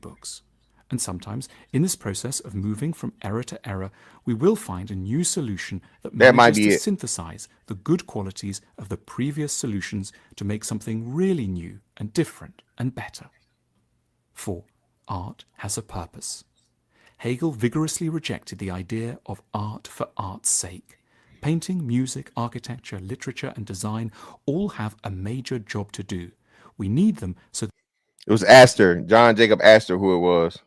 Books. And sometimes, in this process of moving from error to error, we will find a new solution that manages to synthesize the good qualities of the previous solutions to make something really new and different and better. 4. Art has a purpose. Hegel vigorously rejected the idea of art for art's sake. Painting, music, architecture, literature, and design all have a major job to do. We need them so... It was Astor, John Jacob Astor, who it was.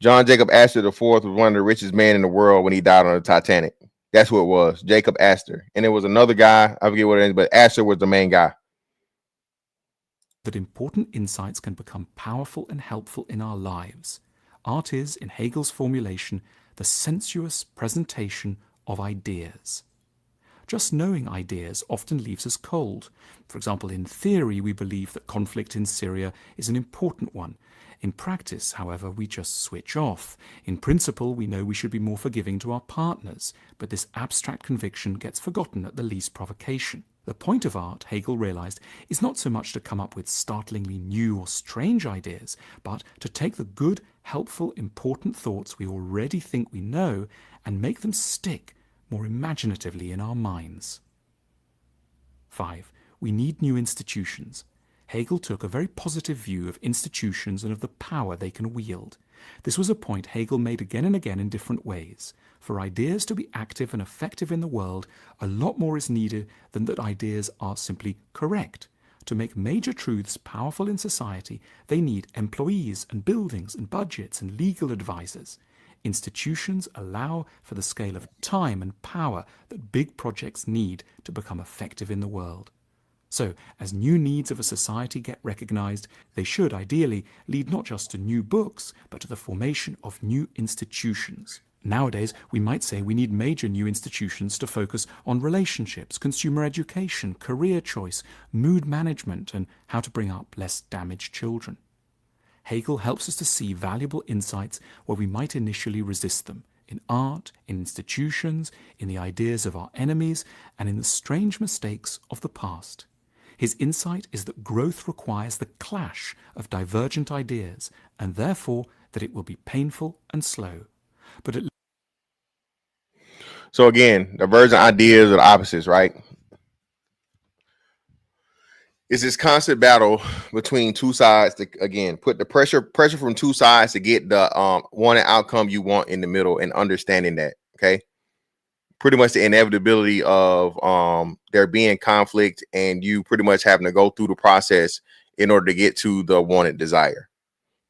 John Jacob Astor IV was one of the richest men in the world when he died on the Titanic. That's who it was, Jacob Astor. And it was another guy, I forget what it is, but Astor was the main guy. That important insights can become powerful and helpful in our lives. Art is, in Hegel's formulation, the sensuous presentation of ideas. Just knowing ideas often leaves us cold. For example, in theory, we believe that conflict in Syria is an important one. In practice, however, we just switch off. In principle, we know we should be more forgiving to our partners, but this abstract conviction gets forgotten at the least provocation. The point of art, Hegel realized, is not so much to come up with startlingly new or strange ideas, but to take the good, helpful, important thoughts we already think we know and make them stick more imaginatively in our minds. 5. We need new institutions. Hegel took a very positive view of institutions and of the power they can wield. This was a point Hegel made again and again in different ways. For ideas to be active and effective in the world, a lot more is needed than that ideas are simply correct. To make major truths powerful in society, they need employees and buildings and budgets and legal advisors. Institutions allow for the scale of time and power that big projects need to become effective in the world. So, as new needs of a society get recognized, they should ideally lead not just to new books, but to the formation of new institutions. Nowadays, we might say we need major new institutions to focus on relationships, consumer education, career choice, mood management, and how to bring up less damaged children. Hegel helps us to see valuable insights where we might initially resist them, in art, in institutions, in the ideas of our enemies, and in the strange mistakes of the past. His insight is that growth requires the clash of divergent ideas, and therefore that it will be painful and slow. But so again, divergent ideas are the opposites, right? It's this constant battle between two sides to, again, put the pressure from two sides to get the wanted outcome you want in the middle, and understanding that, okay? Pretty much the inevitability of there being conflict and you pretty much having to go through the process in order to get to the wanted desire.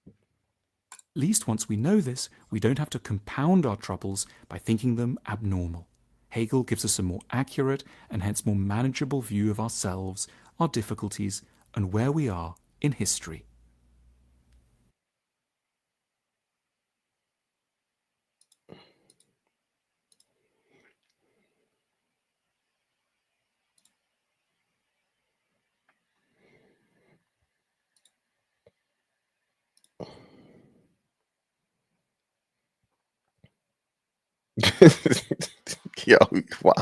At least once we know this, we don't have to compound our troubles by thinking them abnormal. Hegel gives us a more accurate and hence more manageable view of ourselves, our difficulties, and where we are in history. Yo, wow.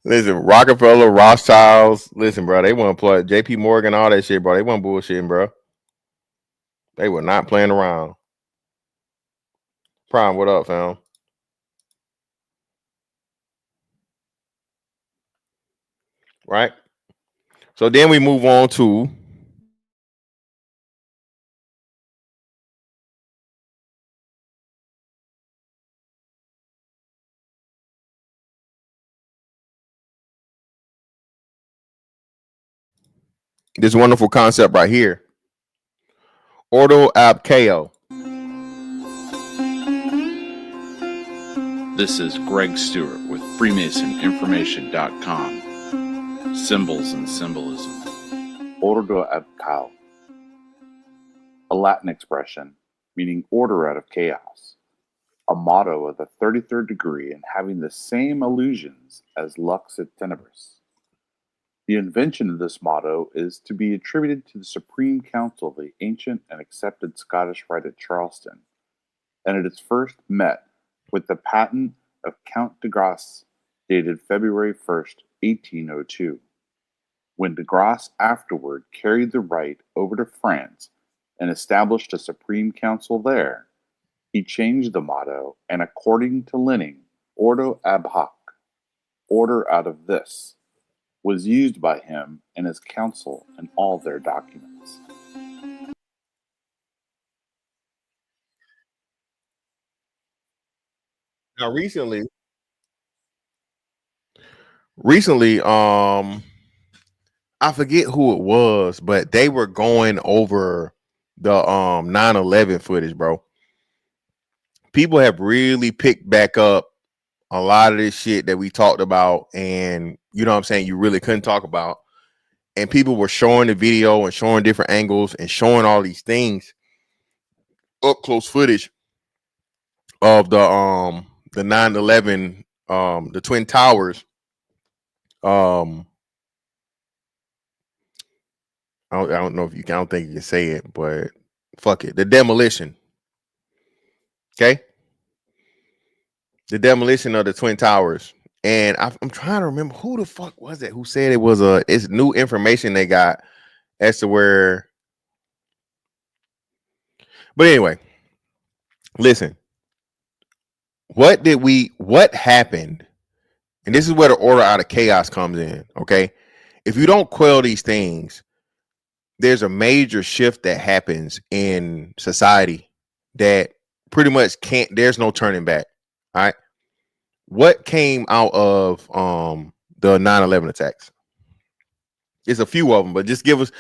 Listen, Rockefeller, Rothschilds, listen, bro, they want to play JP Morgan, all that shit, bro. They want bullshitting, bro. They were not playing around. Prime, what up, fam? Right? So then we move on to this wonderful concept right here. Ordo ab chaos. This is Greg Stewart with FreemasonInformation.com. Symbols and Symbolism. Ordo ad caos. A Latin expression meaning order out of chaos. A motto of the 33rd degree and having the same allusions as lux et tenebris. The invention of this motto is to be attributed to the Supreme Council of the ancient and accepted Scottish Rite at Charleston, and it is first met with the patent of Count de Grasse, dated February 1st, 1802, when de Grasse afterward carried the rite over to France and established a Supreme Council there. He changed the motto, and according to Lenning, Ordo ab hoc, order out of this, was used by him and his council in all their documents. Now, recently, I forget who it was, but they were going over the 9/11 footage, bro. People have really picked back up a lot of this shit that we talked about, and you know what I'm saying, you really couldn't talk about. And people were showing the video and showing different angles and showing all these things, up close footage of the 9/11, the Twin Towers. I don't know if you can, I don't think you can say it, but fuck it. The demolition. Okay. The demolition of the Twin Towers. And I'm trying to remember who the fuck was it who said it was it's new information they got as to where. But anyway, listen. What happened? And this is where the order out of chaos comes in. Okay. If you don't quell these things, there's a major shift that happens in society that pretty much there's no turning back. All right. What came out of the 9/11 attacks? It's a few of them, but just give us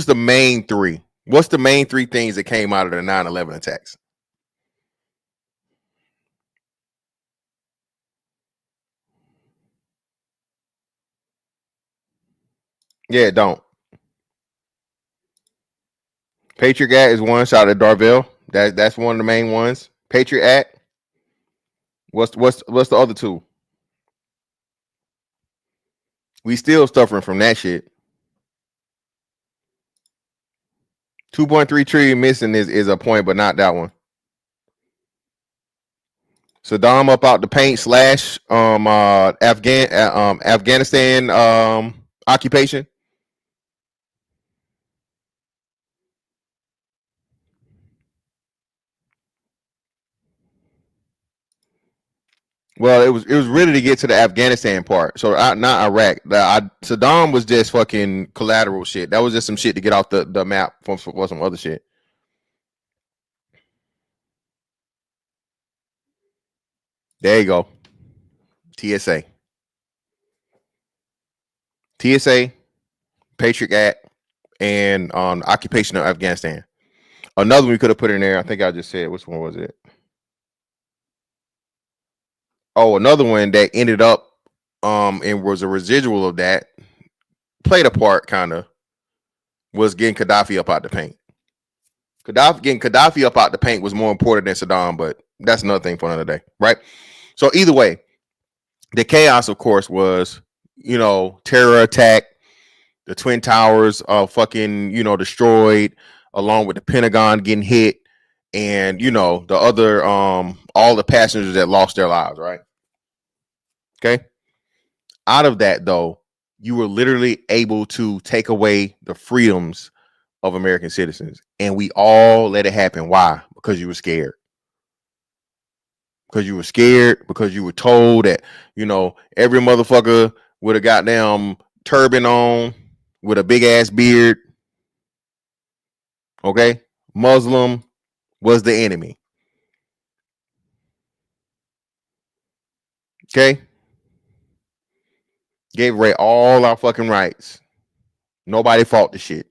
the main three. What's the main three things that came out of the 9/11 attacks? Yeah, don't. Patriot Act is one. Shout out to Darvell. That's one of the main ones. Patriot Act. What's the other two? We still suffering from that shit. 2.3 trillion missing is a point, but not that one. Saddam up out the paint / Afghanistan occupation. Well, it was really to get to the Afghanistan part. So not Iraq. Saddam was just fucking collateral shit. That was just some shit to get off the map for some other shit. There you go. TSA, Patriot Act, and occupation of Afghanistan. Another one we could have put in there. I think I just said, which one was it? Oh, another one that ended up and was a residual of that, played a part kind of, was getting Gaddafi up out the paint. Getting Gaddafi up out the paint was more important than Saddam, but that's another thing for another day, right? So either way, the chaos, of course, was, terror attack, the Twin Towers fucking, destroyed, along with the Pentagon getting hit, and the other all the passengers that lost their lives, right? Okay. Out of that, though, you were literally able to take away the freedoms of American citizens, and we all let it happen. Why? Because you were scared. Because you were scared, because you were told that, every motherfucker with a goddamn turban on, with a big ass beard, okay, Muslim, was the enemy. Okay? Gave away all our fucking rights. Nobody fought the shit.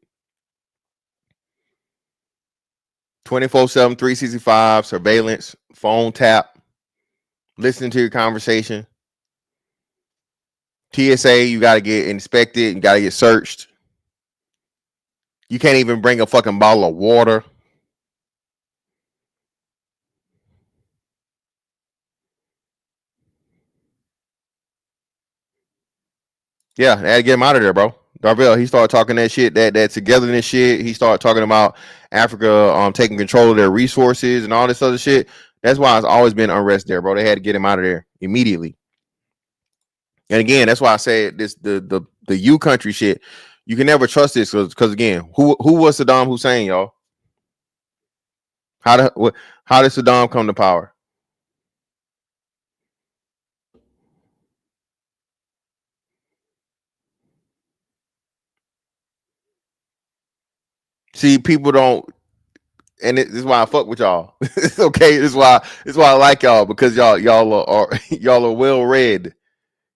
24/7, 365, surveillance, phone tap, listening to your conversation. TSA, you got to get inspected. You got to get searched. You can't even bring a fucking bottle of water. Yeah, they had to get him out of there, bro. Darvell, he started talking that shit, that togetherness shit. He started talking about Africa taking control of their resources and all this other shit. That's why it's always been unrest there, bro. They had to get him out of there immediately. And again, that's why I said this the U country shit. You can never trust this because again, who was Saddam Hussein, y'all? How did Saddam come to power? See, people don't, and this is why I fuck with y'all. Okay, this is why I like y'all, because y'all are y'all are well read.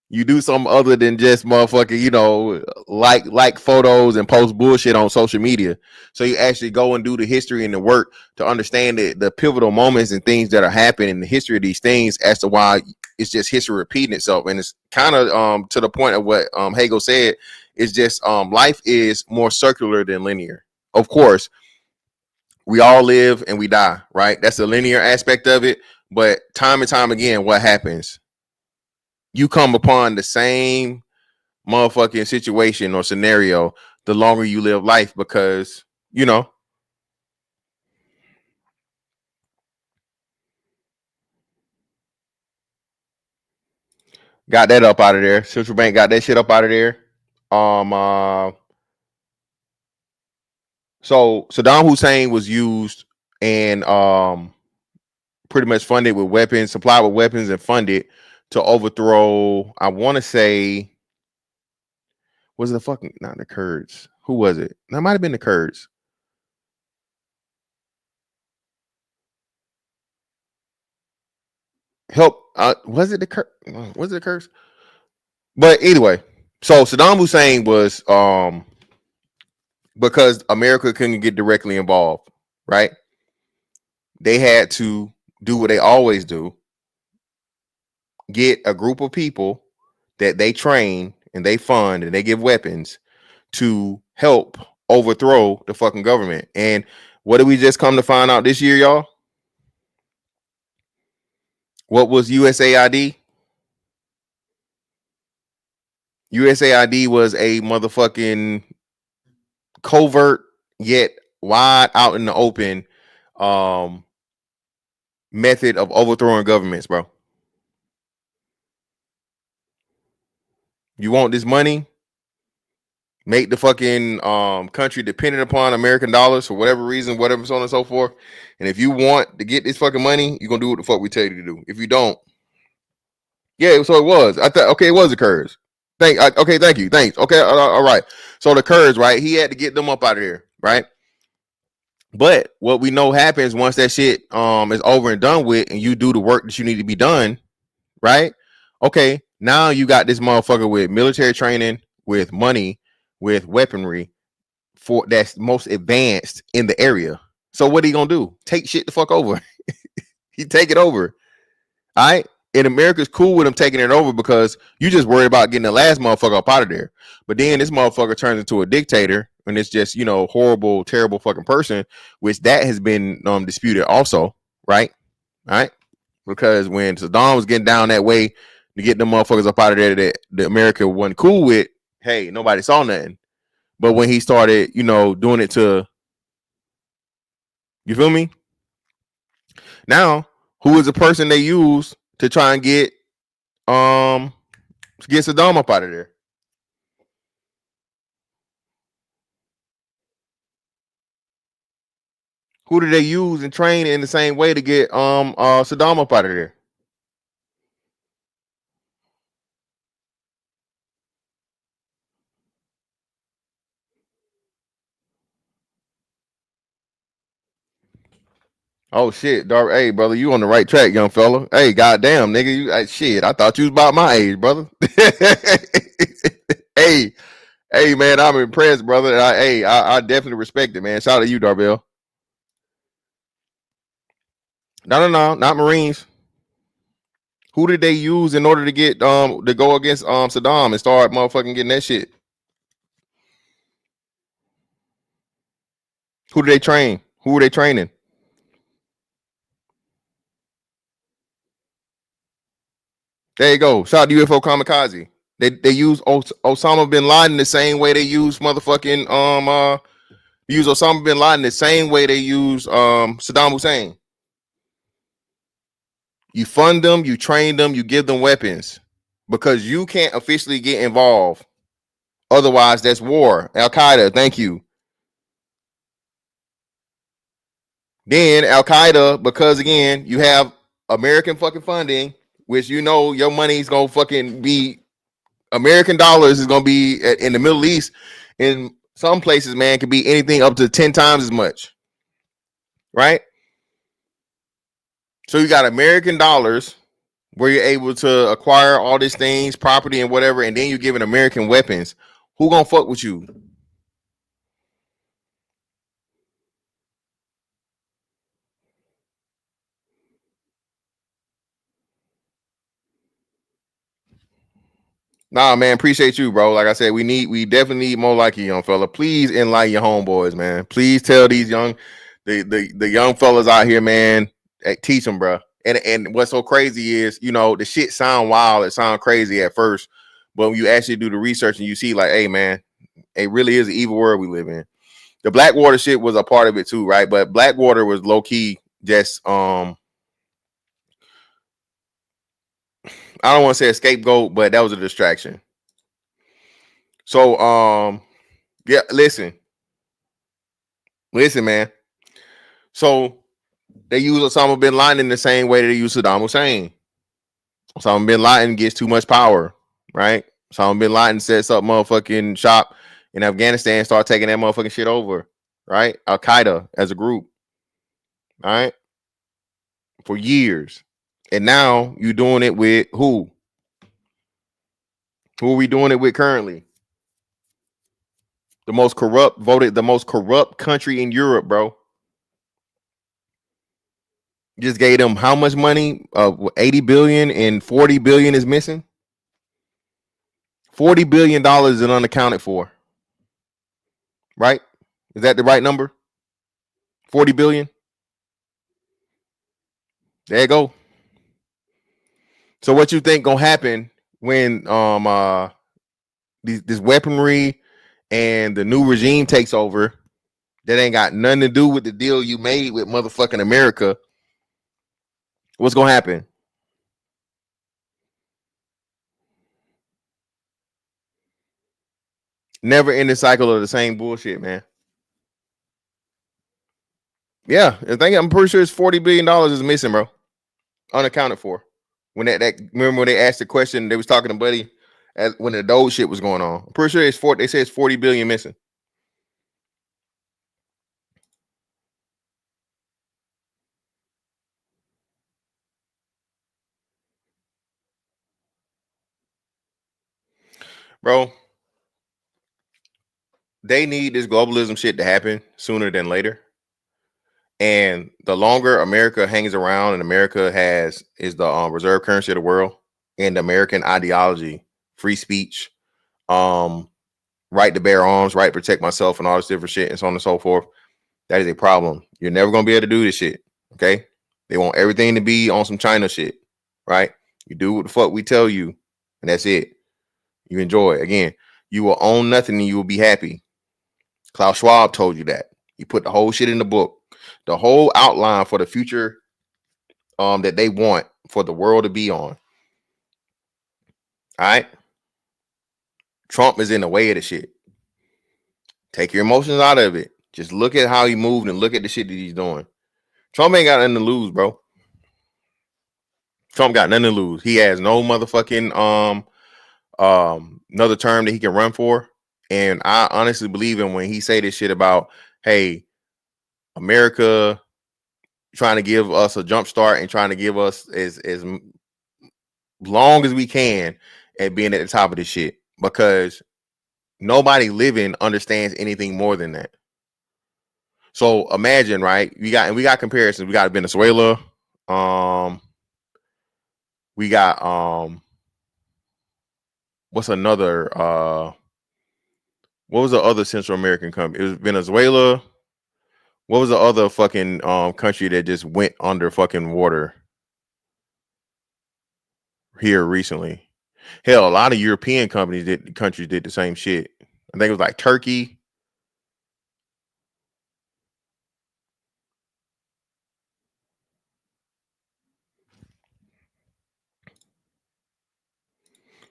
You do something other than just motherfucking, like photos and post bullshit on social media. So you actually go and do the history and the work to understand the pivotal moments and things that are happening in the history of these things as to why it's just history repeating itself. And it's kind of to the point of what Hegel said. It's just life is more circular than linear. Of course, we all live and we die, right? That's the linear aspect of it. But time and time again, what happens? You come upon the same motherfucking situation or scenario the longer you live life, because got that up out of there. Central Bank got that shit up out of there. So Saddam Hussein was used and pretty much funded with weapons, supplied with weapons and funded to overthrow, I want to say, was it not the Kurds? Who was it? That might have been the Kurds. Was it the Kurds? But anyway, so Saddam Hussein was because America couldn't get directly involved, right? They had to do what they always do: get a group of people that they train and they fund and they give weapons to help overthrow the fucking government. And what did we just come to find out this year, y'all? What was USAID? USAID was a motherfucking covert yet wide out in the open method of overthrowing governments, bro. You want this money? Make the fucking country dependent upon American dollars for whatever reason, whatever, so on and so forth. And if you want to get this fucking money, you're gonna do what the fuck we tell you to do. If you don't, yeah, so it was. I thought, okay, it was the Kurds. Okay, thank you, thanks. Okay, all right. So the Kurds, right? He had to get them up out of there, right? But what we know happens once that shit is over and done with, and you do the work that you need to be done, right? Okay, now you got this motherfucker with military training, with money, with weaponry for that's most advanced in the area. So what are you gonna do? Take shit the fuck over? He take it over. All right. And America's cool with him taking it over because you just worried about getting the last motherfucker up out of there. But then this motherfucker turns into a dictator and it's just, horrible, terrible fucking person, which that has been disputed also, right? All right. Because when Saddam was getting down that way to get them motherfuckers up out of there that the America wasn't cool with, hey, nobody saw nothing. But when he started, doing it to, you feel me? Now, who is the person they use to try and get Saddam up out of there? Who do they use and train in the same way to get Saddam up out of there? Oh shit, hey brother, you on the right track, young fella. Hey, goddamn, nigga, you shit. I thought you was about my age, brother. hey, man, I'm impressed, brother. I definitely respect it, man. Shout out to you, Darvell. No, not Marines. Who did they use in order to get to go against Saddam and start motherfucking getting that shit? Who did they train? Who were they training? There you go. Shout out to UFO Kamikaze. They use Osama bin Laden the same way they use motherfucking use Osama bin Laden the same way they use Saddam Hussein. You fund them, you train them, you give them weapons because you can't officially get involved. Otherwise, that's war. Al Qaeda, thank you. Then Al Qaeda, because again, you have American fucking funding, which you know your money's gonna fucking be American dollars is gonna be in the Middle East. In some places, man, could be anything up to 10 times as much, right? So you got American dollars where you're able to acquire all these things, property and whatever, and then you're giving American weapons. Who gonna fuck with you? Nah, man, appreciate you, bro. Like I said, we definitely need more like you, young fella. Please enlighten your homeboys, man. Please tell these the young fellas out here, man, teach them, bro. And what's so crazy is, you know, the shit sound wild, it sound crazy at first, but when you actually do the research and you see, like, hey, man, it really is an evil world we live in. The Blackwater shit was a part of it too, right? But Blackwater was low key just I don't want to say a scapegoat, but that was a distraction. So, yeah, listen, man. So they use Osama bin Laden in the same way they use Saddam Hussein. Osama bin Laden gets too much power, right? Osama bin Laden sets up motherfucking shop in Afghanistan, start taking that motherfucking shit over, right? Al Qaeda as a group, all right, for years. And now you're doing it with who? Who are we doing it with currently? The most corrupt country in Europe, bro. Just gave them how much money? 80 billion and 40 billion is missing. $40 billion is unaccounted for. Right? Is that the right number? 40 billion. There you go. So what you think gonna happen when this weaponry and the new regime takes over that ain't got nothing to do with the deal you made with motherfucking America? What's gonna happen? Never ending cycle of the same bullshit, man. Yeah, I'm pretty sure it's $40 billion is missing, bro. Unaccounted for. When that remember when they asked the question, they was talking to Buddy when the Doge shit was going on. I'm pretty sure they say it's 40 billion missing. Bro, they need this globalism shit to happen sooner than later. And the longer America hangs around and America is the reserve currency of the world and American ideology, free speech, right to bear arms, right to protect myself and all this different shit and so on and so forth, that is a problem. You're never going to be able to do this shit, okay? They want everything to be on some China shit, right? You do what the fuck we tell you, and that's it. You enjoy it. Again, you will own nothing and you will be happy. Klaus Schwab told you that. He put the whole shit in the book. The whole outline for the future that they want for the world to be on. All right? Trump is in the way of the shit. Take your emotions out of it. Just look at how he moved and look at the shit that he's doing. Trump ain't got nothing to lose, bro. Trump got nothing to lose. He has no motherfucking another term that he can run for. And I honestly believe him when he say this shit about, hey, America trying to give us a jump start and trying to give us as long as we can at being at the top of this shit, because nobody living understands anything more than that. So imagine, right? We got comparisons. We got Venezuela, We got what's another what was the other Central American country? It was Venezuela. What was the other fucking country that just went under fucking water here recently? Hell, a lot of European countries did the same shit. I think it was like Turkey.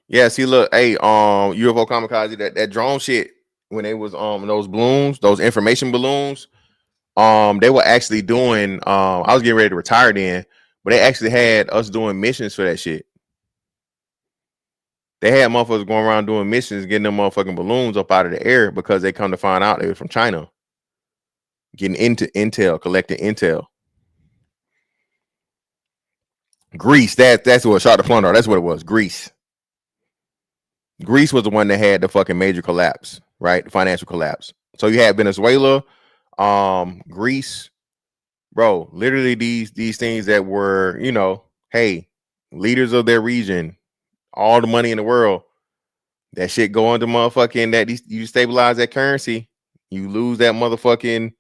Yeah, see, look, hey, UFO kamikaze, that drone shit, when they was those balloons, those information balloons, they were actually doing I was getting ready to retire then, but they actually had us doing missions for that shit. They had motherfuckers going around doing missions, getting them motherfucking balloons up out of the air because they come to find out they were from China. Getting into intel, collecting intel. Greece, that's what shot the plunder. That's what it was. Greece was the one that had the fucking major collapse, right? The financial collapse. So you had Venezuela, Greece, bro. Literally these things that were, you know, hey, leaders of their region, all the money in the world. That shit go into motherfucking that you stabilize that currency, you lose that motherfucking.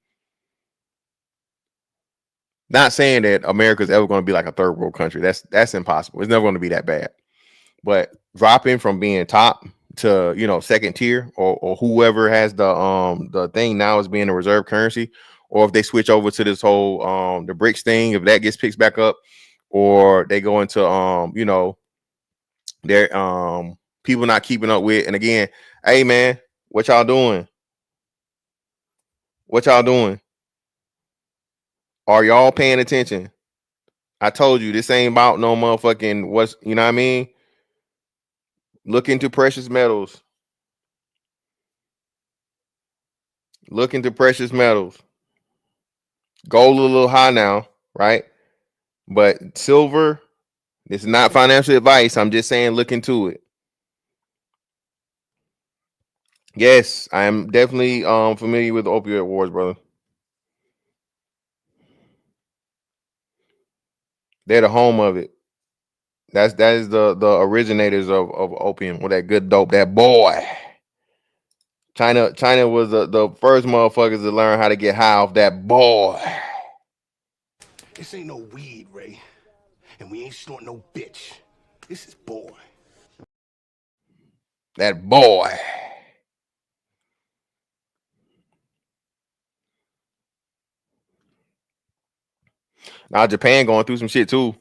Not saying that America's ever going to be like a third world country. That's impossible. It's never going to be that bad. But dropping from being top to, you know, second tier, or whoever has the thing now is being a reserve currency, or if they switch over to this whole the BRICS thing, if that gets picked back up, or they go into you know, their people not keeping up with. And again, hey man, what y'all doing? What y'all doing? Are y'all paying attention? I told you this ain't about no motherfucking what's, you know what I mean? Look into precious metals. Look into precious metals. Gold a little high now, right? But silver, this is not financial advice. I'm just saying look into it. Yes, I am definitely familiar with the opioid wars, brother. They're the home of it. That is the originators of opium, with that good dope. That boy. China was the first motherfuckers to learn how to get high off that boy. This ain't no weed, Ray. And we ain't snorting no bitch. This is boy. That boy. Now Japan going through some shit too.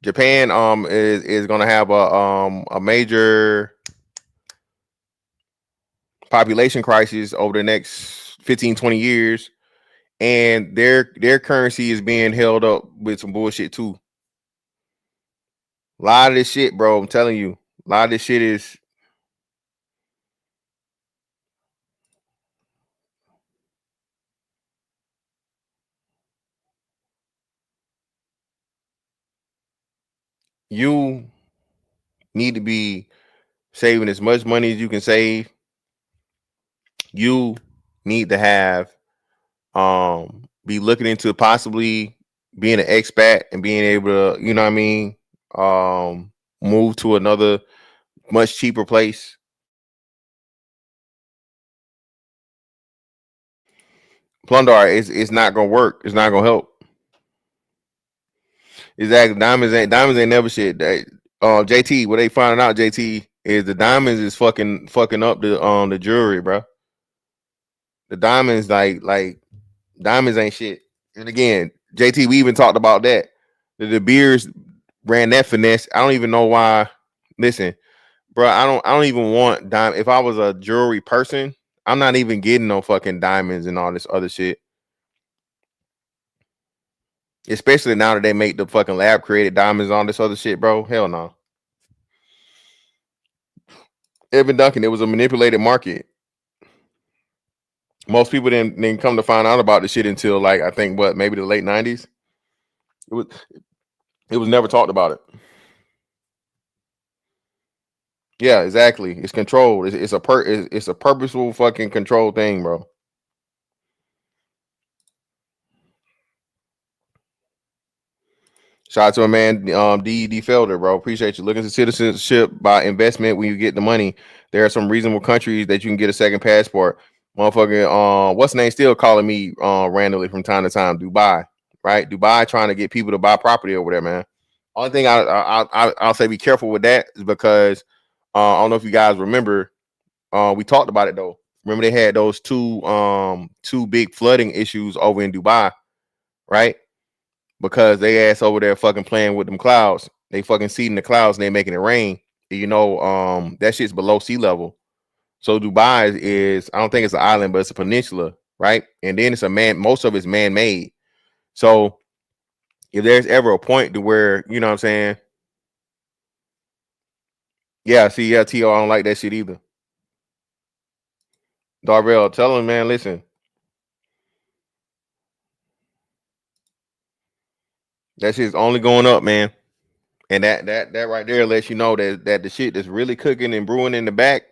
Japan is gonna have a major population crisis over the next 15, 20 years. And their currency is being held up with some bullshit too. A lot of this shit, bro, I'm telling you, a lot of this shit is you need to be saving as much money as you can save. You need to have be looking into possibly being an expat and being able to, you know what I mean, move to another much cheaper place. Plundar is not gonna work. It's not gonna help. Exactly. Diamonds ain't never shit. JT, what they finding out, JT, is the diamonds is fucking up the jewelry, bro. The diamonds like diamonds ain't shit. And again, JT, we even talked about that. The beers ran that finesse. I don't even know why. Listen, bro, I don't even want diamond. If I was a jewelry person, I'm not even getting no fucking diamonds and all this other shit. Especially now that they make the fucking lab created diamonds and all this other shit, bro. Hell no. Evan Duncan, it was a manipulated market. Most people didn't come to find out about the shit until like I think maybe the late 90s. It was never talked about it. Yeah, exactly. It's controlled. It's a purposeful fucking control thing, bro. Shout out to a man, D Felder, bro. Appreciate you. Looking to citizenship by investment when you get the money. There are some reasonable countries that you can get a second passport. Motherfucking, what's the name? Still calling me randomly from time to time. Dubai, right? Dubai trying to get people to buy property over there, man. Only thing I'll say be careful with that is because I don't know if you guys remember. We talked about it though. Remember they had those two big flooding issues over in Dubai, right? Because they ass over there fucking playing with them clouds. They fucking seeding the clouds and they making it rain. You know, that shit's below sea level. So Dubai is I don't think it's an island, but it's a peninsula, right? And then it's most of it's man-made. So if there's ever a point to where, you know what I'm saying? Yeah, see, yeah, T.O. I don't like that shit either. Darrell, tell him, man, listen. That shit's only going up, man. And that right there lets you know that the shit that's really cooking and brewing in the back.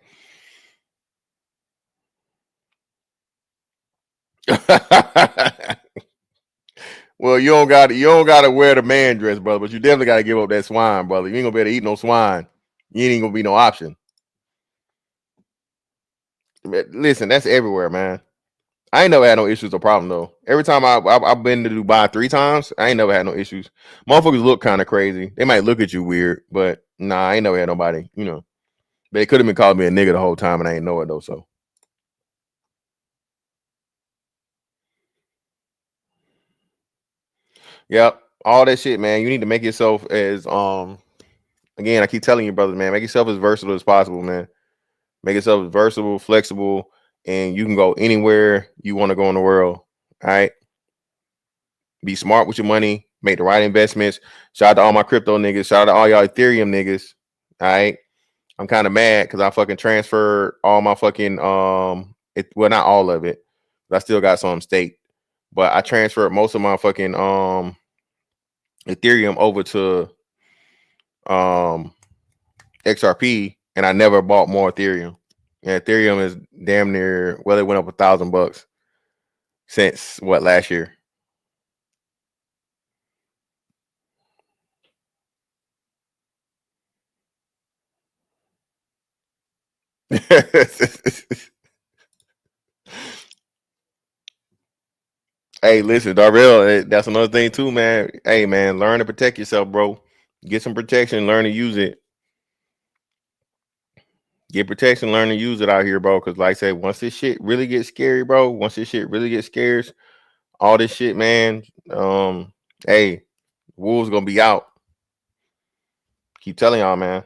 Well, you don't gotta wear the man dress, brother, but you definitely gotta give up that swine, brother. You ain't gonna be able to eat no swine. You ain't gonna be no option. Listen, that's everywhere, man. I ain't never had no issues or problem though. Every time I've been to Dubai 3 times, I ain't never had no issues. Motherfuckers look kind of crazy. They might look at you weird, but nah, I ain't never had nobody, you know. They could have been calling me a nigga the whole time and I ain't know it though, so. Yep. All that shit, man. You need to make yourself as again, I keep telling you, brothers, man, make yourself as versatile as possible, man. Make yourself versatile, flexible, and you can go anywhere you want to go in the world. All right. Be smart with your money, make the right investments. Shout out to all my crypto niggas. Shout out to all y'all Ethereum niggas. All right. I'm kind of mad because I fucking transferred all my fucking well, not all of it, but I still got some state. But I transferred most of my fucking Ethereum over to XRP, and I never bought more Ethereum. And Ethereum is damn near, well, it went up $1,000 since what, last year. Hey, listen, Darrell, that's another thing too, man. Hey, man, learn to protect yourself, bro. Get some protection, learn to use it. Get protection, learn to use it out here, bro. Because, like I said, once this shit really gets scary, bro, once this shit really gets scarce, all this shit, man, hey, wolves gonna be out. Keep telling y'all, man.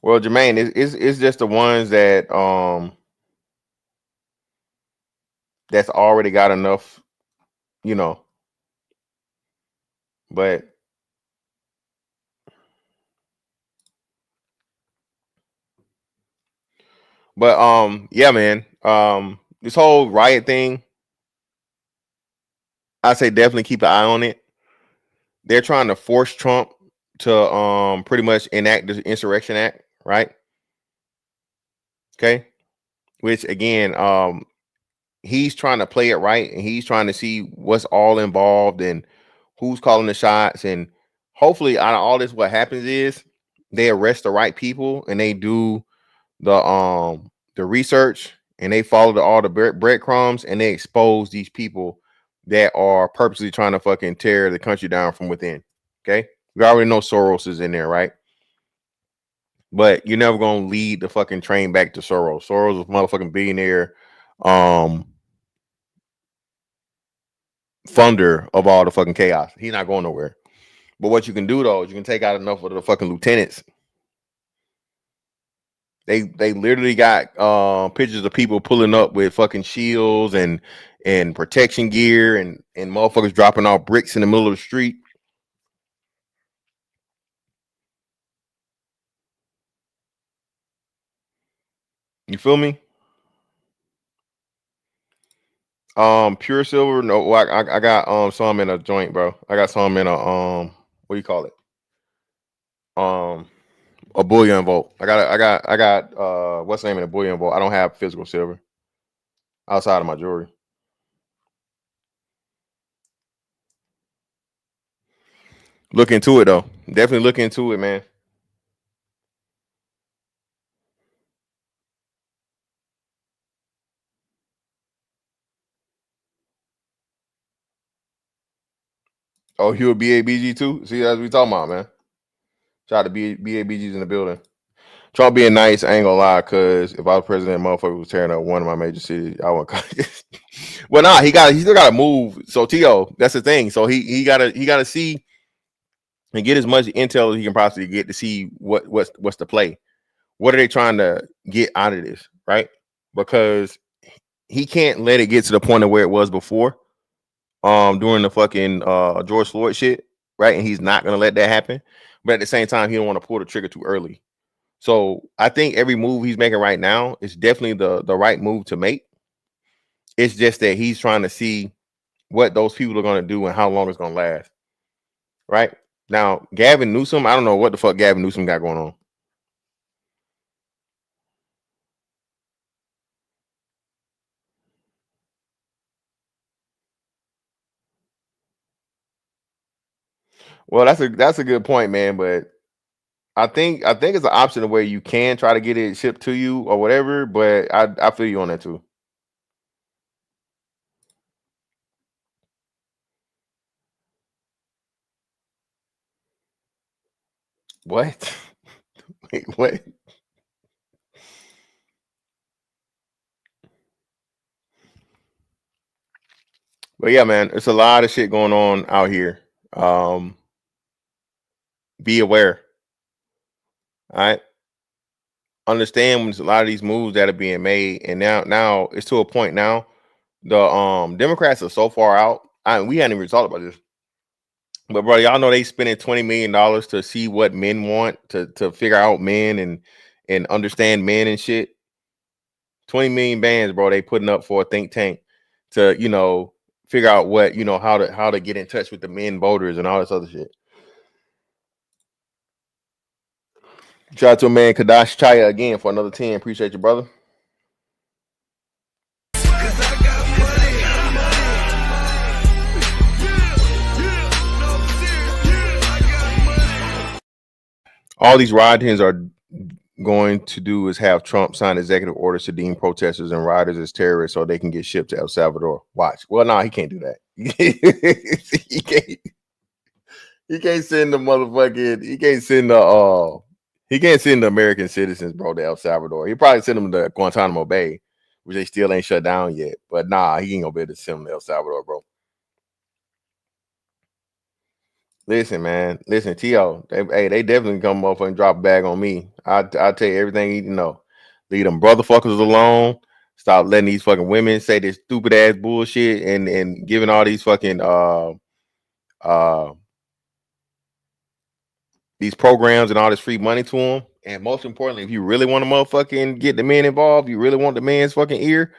Well, Jermaine, it's just the ones that that's already got enough, you know. But yeah, man. This whole riot thing, I say definitely keep an eye on it. They're trying to force Trump to pretty much enact the Insurrection Act, right? Okay. Which again, he's trying to play it right and he's trying to see what's all involved and who's calling the shots. And hopefully out of all this, what happens is they arrest the right people and they do the research and they follow all the breadcrumbs and they expose these people that are purposely trying to fucking tear the country down from within. Okay. We already know Soros is in there, right? But you're never gonna lead the fucking train back to Soros. Soros is a motherfucking billionaire funder of all the fucking chaos. He's not going nowhere. But what you can do though is you can take out enough of the fucking lieutenants. They literally got pictures of people pulling up with fucking shields and protection gear and motherfuckers dropping off bricks in the middle of the street. You feel me? Pure silver. No, I got some in a joint, bro. I got some in a what do you call it? A bullion vote. I got what's the name in a bullion vote? I don't have physical silver outside of my jewelry. Look into it though. Definitely look into it, man. Oh, you a BABG too? See, that's what we talking about, man. Shout out to BABGs in the building. Trump being nice, I ain't gonna lie, cause if I was president, motherfucker was tearing up one of my major cities, I wouldn't. Well, nah, he still gotta move. So T.O., that's the thing. So he gotta see and get as much intel as he can possibly get to see what's the play. What are they trying to get out of this, right? Because he can't let it get to the point of where it was before, during the fucking George Floyd shit, right? And he's not gonna let that happen. But at the same time, he don't want to pull the trigger too early. So I think every move he's making right now is definitely the right move to make. It's just that he's trying to see what those people are going to do and how long it's going to last. Right now, Gavin Newsom, I don't know what the fuck Gavin Newsom got going on. Well, that's a good point, man. But I think it's an option where you can try to get it shipped to you or whatever. But I feel you on that too. What? Wait, what? But yeah, man, it's a lot of shit going on out here. Be aware. All right. Understand when a lot of these moves that are being made, and now it's to a point now. The Democrats are so far out. We hadn't even talked about this. But bro, y'all know they spending $20 million to see what men want, to figure out men and understand men and shit. 20 million bands, bro, they putting up for a think tank to, figure out what, how to get in touch with the men voters and all this other shit. Shout out to a man Kadash Chaya again for another 10. Appreciate you, brother. All these riotings are going to do is have Trump sign executive orders to deem protesters and rioters as terrorists so they can get shipped to El Salvador. Watch. Well, no, he can't do that. He can't send the motherfucking, he can't send the American citizens, bro, to El Salvador. He probably send them to Guantanamo Bay, which they still ain't shut down yet. But nah, he ain't gonna be able to send them to El Salvador, bro. Listen, man. Listen, T.O. They definitely come up and drop a bag on me. I tell you everything you need to know. Leave them brotherfuckers alone. Stop letting these fucking women say this stupid ass bullshit and giving all these fucking these programs and all this free money to them. And most importantly, if you really want to motherfucking get the men involved, you really want the man's fucking ear,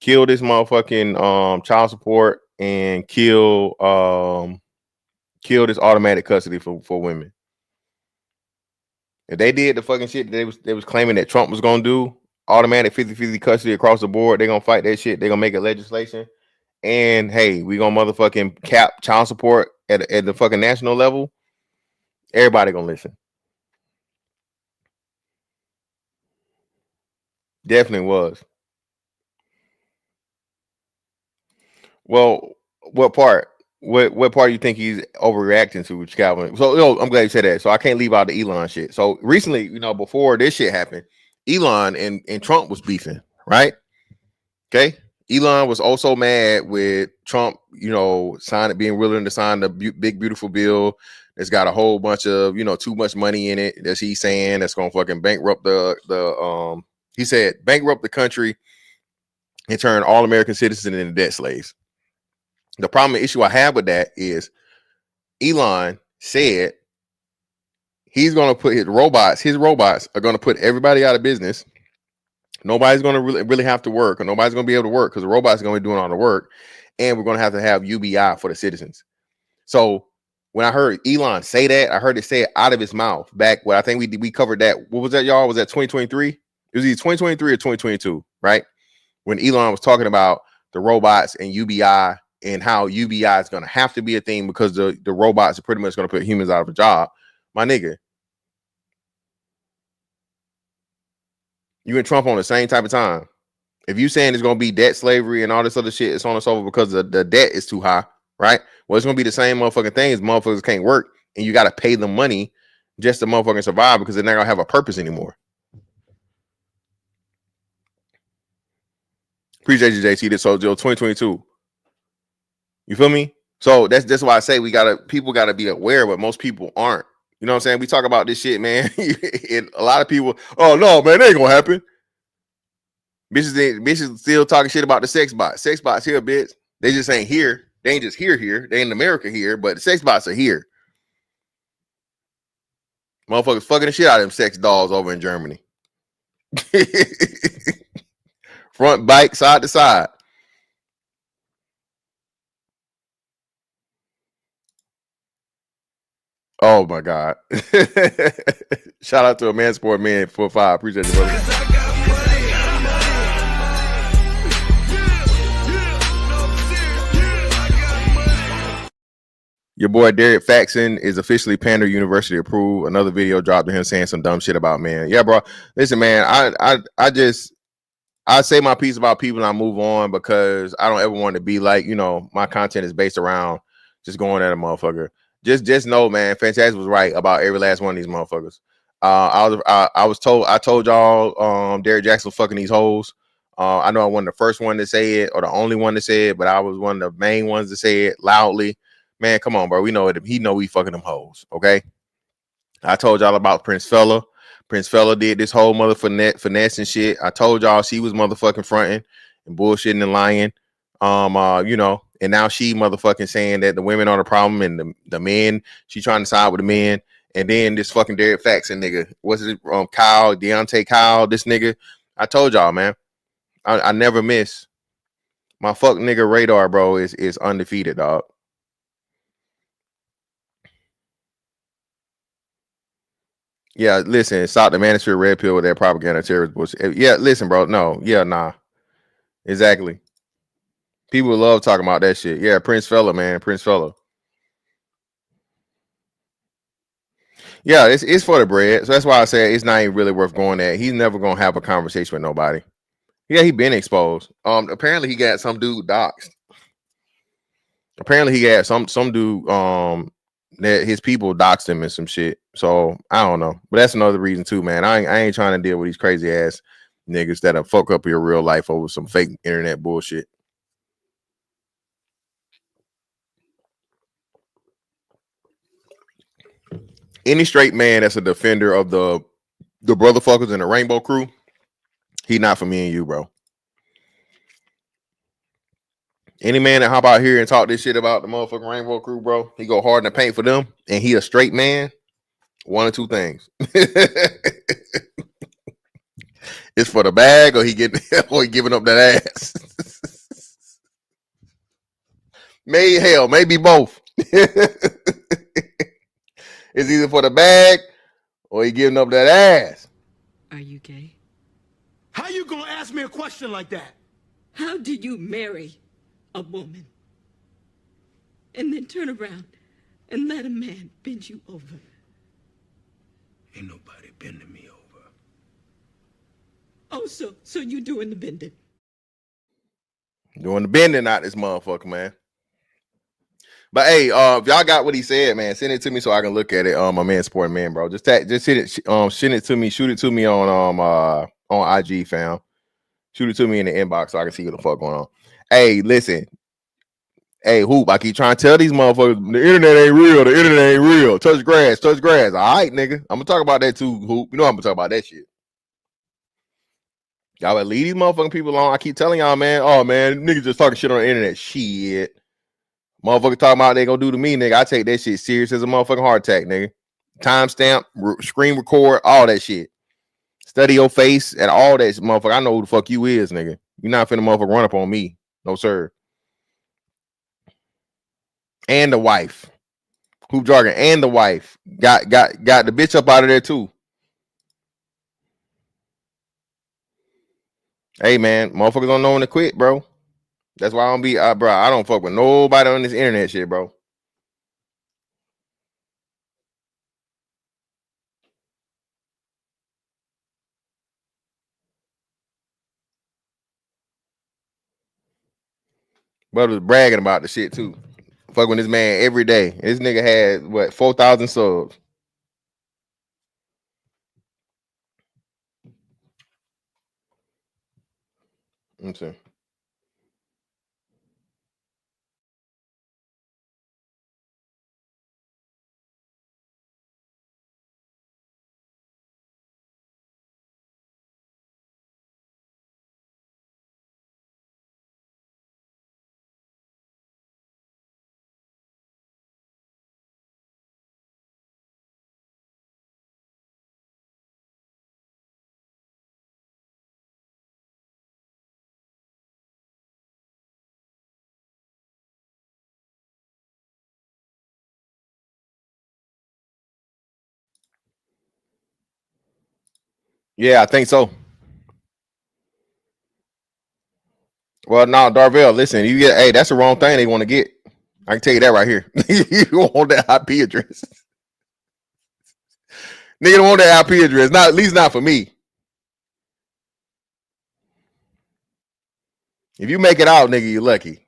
kill this motherfucking child support and kill this automatic custody for women. If they did the fucking shit they was claiming that Trump was gonna do, automatic 50-50 custody across the board, they're gonna fight that shit. They're gonna make it legislation. And hey, we gonna motherfucking cap child support at the fucking national level. Everybody gonna listen. Definitely was. Well, what part? What part do you think he's overreacting to, Calvin? So I'm glad you said that. So I can't leave out the Elon shit. So recently, before this shit happened, Elon and Trump was beefing, right? Okay. Elon was also mad with Trump, being willing to sign the big beautiful bill that's got a whole bunch of, too much money in it. That's he's saying that's gonna fucking bankrupt he said bankrupt the country and turn all American citizens into debt slaves. The problem, issue I have with that is Elon said he's going to put his robots are going to put everybody out of business. Nobody's going to really have to work, or nobody's going to be able to work because the robots are going to be doing all the work. And we're going to have UBI for the citizens. So when I heard Elon say that, I heard it say it out of his mouth back when I think we covered that. What was that, y'all? Was that 2023? It was either 2023 or 2022, right? When Elon was talking about the robots and UBI and how UBI is going to have to be a thing because the robots are pretty much going to put humans out of a job. My nigga, you and Trump on the same type of time. If you saying it's going to be debt slavery and all this other shit, it's on us over because the debt is too high, right? Well, it's going to be the same motherfucking thing as motherfuckers can't work and you got to pay them money just to motherfucking survive because they're not going to have a purpose anymore. Appreciate you, JT. This so 2022. You feel me? So that's why I say people gotta be aware, but most people aren't. You know what I'm saying? We talk about this shit, man. And a lot of people, oh no, man, it ain't gonna happen. Bitches still talking shit about the sex bots. Sex bots here, bitch. They just ain't here. They ain't just here. They in America here, but the sex bots are here. Motherfuckers fucking the shit out of them sex dolls over in Germany. Front bike, side to side. Oh my God. Shout out to a man sport man 4-5. Appreciate you, brother. Your boy Derek Faxon is officially Pander University approved. Another video dropped of him saying some dumb shit about man. Yeah, bro. Listen, man, I say my piece about people and I move on because I don't ever want to be like, my content is based around just going at a motherfucker. Just know, man, Fantastic was right about every last one of these motherfuckers. I told y'all Derek Jackson was fucking these hoes. I know I wasn't the first one to say it or the only one to say it, but I was one of the main ones to say it loudly. Man, come on, bro. We know it. He know we fucking them hoes. Okay. I told y'all about Prince Fella. Prince Fella did this whole motherfucking finesse and shit. I told y'all she was motherfucking fronting and bullshitting and lying. And now she motherfucking saying that the women are the problem and the men, she trying to side with the men. And then this fucking Derek Faxon nigga, what's it? Deontay Kyle, this nigga. I told y'all, man. I never miss. My fuck nigga radar, bro, is undefeated, dog. Yeah, listen, stop the manosphere red pill with that propaganda terrorist bullshit. Yeah, listen, bro. No, yeah, nah. Exactly. People love talking about that shit. Yeah, Prince Fella, man. Prince Fella. Yeah, it's for the bread. So that's why I say it's not even really worth going at. He's never gonna have a conversation with nobody. Yeah, he been exposed. Apparently he got some dude doxxed. Apparently he got some dude that his people doxed him and some shit. So I don't know. But that's another reason too, man. I ain't trying to deal with these crazy ass niggas that'll fuck up your real life over some fake internet bullshit. Any straight man that's a defender of the brotherfuckers in the Rainbow Crew, he not for me and you, bro. Any man that hop out here and talk this shit about the motherfucking Rainbow Crew, bro, he go hard in the paint for them, and he a straight man. One or two things. It's for the bag, or he giving up that ass. Maybe both. It's either for the bag or he giving up that ass. Are you gay? How you gonna ask me a question like that? How do you marry a woman and then turn around and let a man bend you over? Ain't nobody bending me over. Oh, so you doing the bending? Doing the bending out this motherfucker, man. But hey, if y'all got what he said, man, send it to me so I can look at it. My man, Sport Man, bro. Just send it to me. Shoot it to me on IG, fam. Shoot it to me in the inbox so I can see what the fuck going on. Hey, listen. Hey, Hoop, I keep trying to tell these motherfuckers the internet ain't real. The internet ain't real. Touch grass. All right, nigga. I'm gonna talk about that too, Hoop. You know I'm gonna talk about that shit. Y'all better leave these motherfucking people alone. I keep telling y'all, man. Oh man, niggas just talking shit on the internet. Shit. Motherfucker talking about they gonna do to me, nigga. I take that shit serious as a motherfucking heart attack, nigga. Timestamp, screen record, all that shit. Study your face and all that motherfucker. I know who the fuck you is, nigga. You're not finna motherfucker run up on me. No, sir. And the wife. Hoop jargon and the wife got the bitch up out of there too. Hey man, motherfuckers don't know when to quit, bro. That's why I don't be, bro. I don't fuck with nobody on this internet shit, bro. Brother was bragging about the shit too. Fuck with this man every day. This nigga had what 4,000 subs. Let's see. Yeah, I think so. Well, no, Darvell, listen, you get, hey, that's the wrong thing they want to get. I can tell you that right here. You don't want that IP address. Nigga don't want that IP address. Not, at least not for me. If you make it out, nigga, you lucky.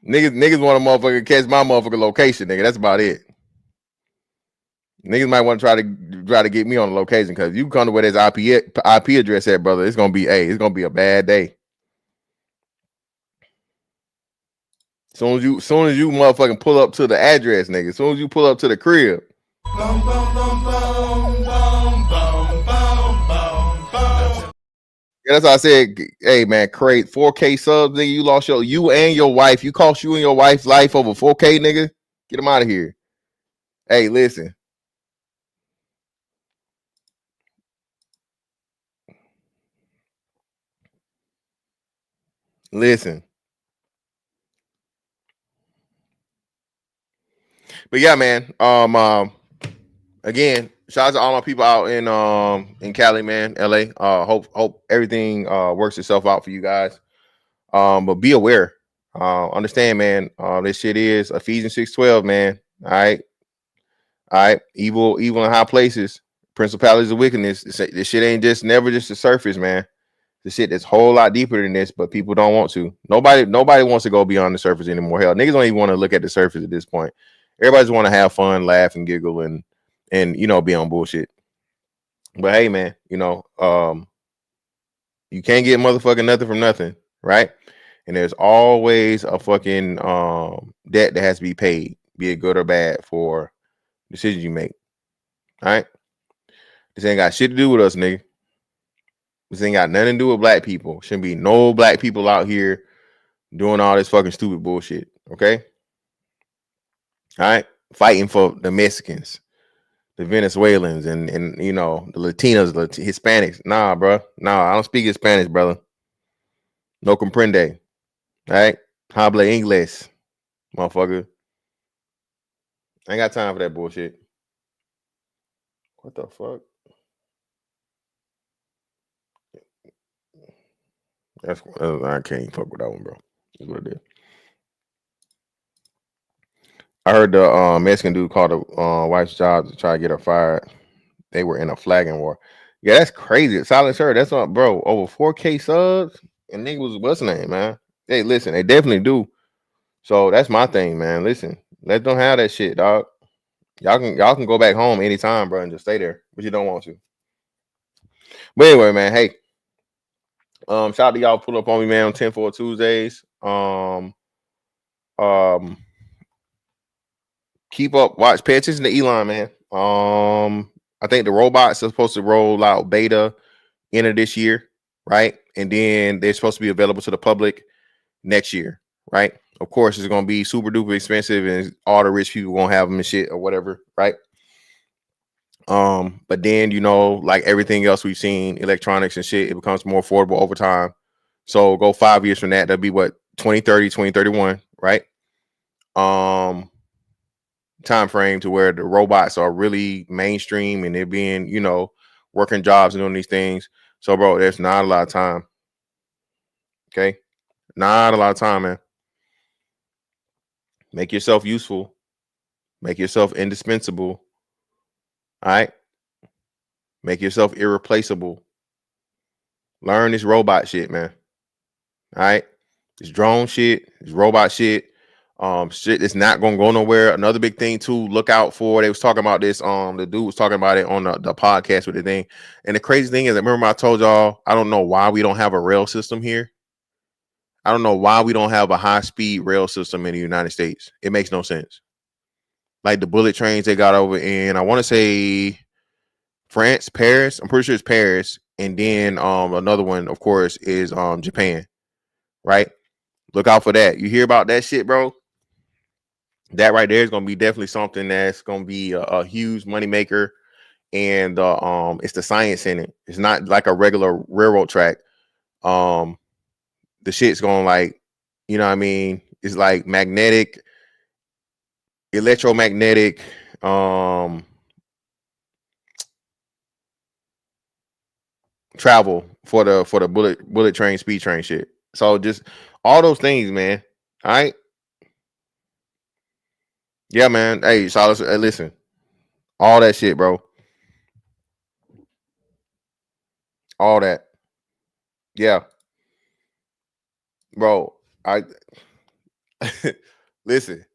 Niggas want to motherfucker catch my motherfucker location, nigga. That's about it. Niggas might want to try to get me on the location because you come to where there's IP address at, brother. It's gonna be it's gonna be a bad day. Soon as you motherfucking pull up to the address, nigga. Soon as you pull up to the crib. Bum, bum, bum, bum, bum, bum, bum, bum. Yeah, that's why I said, hey man, create 4K subs, nigga. You lost you and your wife. You cost you and your wife's life over 4K, nigga. Get them out of here. Hey, listen. Listen. But yeah, man. Again, shout out to all my people out in Cali, man, LA. Hope everything works itself out for you guys. But be aware. Understand, man. This shit is Ephesians 6:12, man. All right. Evil in high places, principalities of wickedness. This shit ain't never just the surface, man. The shit that's a whole lot deeper than this, but people don't want to. Nobody wants to go beyond the surface anymore. Hell, niggas don't even want to look at the surface at this point. Everybody's want to have fun, laugh, and giggle, and be on bullshit. But hey, man, you can't get motherfucking nothing from nothing, right? And there's always a fucking debt that has to be paid, be it good or bad, for decisions you make. All right. This ain't got shit to do with us, nigga. This ain't got nothing to do with black people. Shouldn't be no black people out here doing all this fucking stupid bullshit. Okay. All right. Fighting for the Mexicans, the Venezuelans, and the Latinos, the Hispanics. Nah, bro. Nah, I don't speak Spanish, brother. No comprende. All right. Habla inglés, motherfucker. I ain't got time for that bullshit. What the fuck? I can't fuck with that one, bro. That's what it is. I heard the Mexican dude called the wife's job to try to get her fired. They were in a flagging war. Yeah, that's crazy. Silent Sir, that's not, bro. Over 4K subs, and nigga was what's the name, man? Hey, listen, they definitely do. So that's my thing, man. Listen, let them have that shit, dog. Y'all can go back home anytime, bro, and just stay there, but you don't want to. But anyway, man, hey. Shout out to y'all pull up on me, man, on 10-4 Tuesdays. Keep up, pay attention to Elon, man. I think the robots are supposed to roll out beta end of this year, right? And then they're supposed to be available to the public next year, right? Of course, it's gonna be super duper expensive, and all the rich people won't have them and shit or whatever, right? But then like everything else we've seen, electronics and shit, it becomes more affordable over time. So go 5 years from that, that'll be what 2030, 2031, right? time frame to where the robots are really mainstream and they're being, you know, working jobs and doing these things. So, bro, there's not a lot of time. Okay, not a lot of time, man. Make yourself useful. Make yourself indispensable. All right. Make yourself irreplaceable. Learn this robot shit, man. All right. This drone shit, this robot shit. Shit that's not gonna go nowhere. Another big thing too, look out for. They was talking about this. The dude was talking about it on the podcast with the thing. And the crazy thing is, remember I told y'all, I don't know why we don't have a rail system here. I don't know why we don't have a high-speed rail system in the United States. It makes no sense. Like the bullet trains they got over in, I want to say France, Paris. I'm pretty sure it's Paris. And then another one, of course, is Japan. Right? Look out for that. You hear about that shit, bro? That right there is gonna be definitely something that's gonna be a huge moneymaker. And it's the science in it. It's not like a regular railroad track. The shit's going like, you know what I mean? It's like magnetic, electromagnetic, travel for the bullet train, speed train shit. So just all those things, man. All right. Yeah, man. Hey, so listen, all that shit, bro. All that. Yeah. Bro, I listen.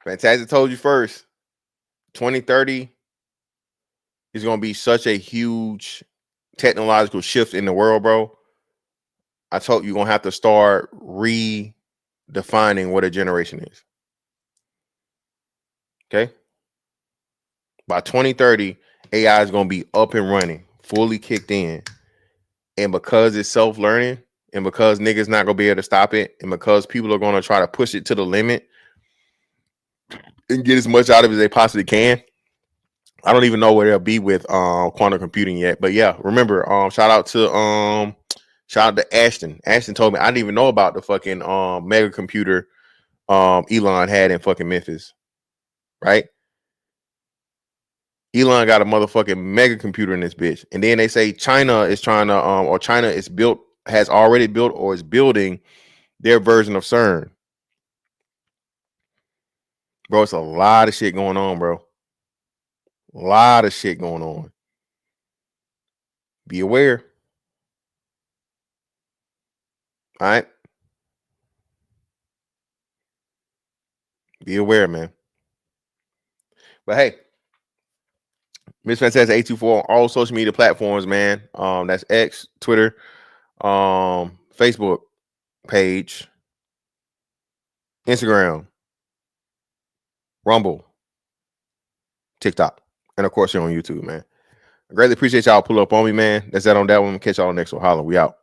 Fantastic told you first. 2030 is going to be such a huge technological shift in the world, bro. I told you going to have to start redefining what a generation is. Okay? By 2030, AI is going to be up and running, fully kicked in. And because it's self-learning, and because niggas not going to be able to stop it, and because people are going to try to push it to the limit and get as much out of it as they possibly can, I don't even know where they'll be with quantum computing yet. But yeah, remember, shout out to Ashton. Ashton told me I didn't even know about the fucking mega computer Elon had in fucking Memphis. Right? Elon got a motherfucking mega computer in this bitch. And then they say China is trying to or China has already built or is building their version of CERN. Bro, it's a lot of shit going on, bro. A lot of shit going on. Be aware. All right. Be aware, man. But hey, Miss Fantastic 824 on all social media platforms, man. That's X, Twitter, Facebook page, Instagram, Rumble, TikTok, and of course you're on YouTube, man. I greatly appreciate y'all pull up on me, man. That's that on that one. Catch y'all next one. Holla, we out.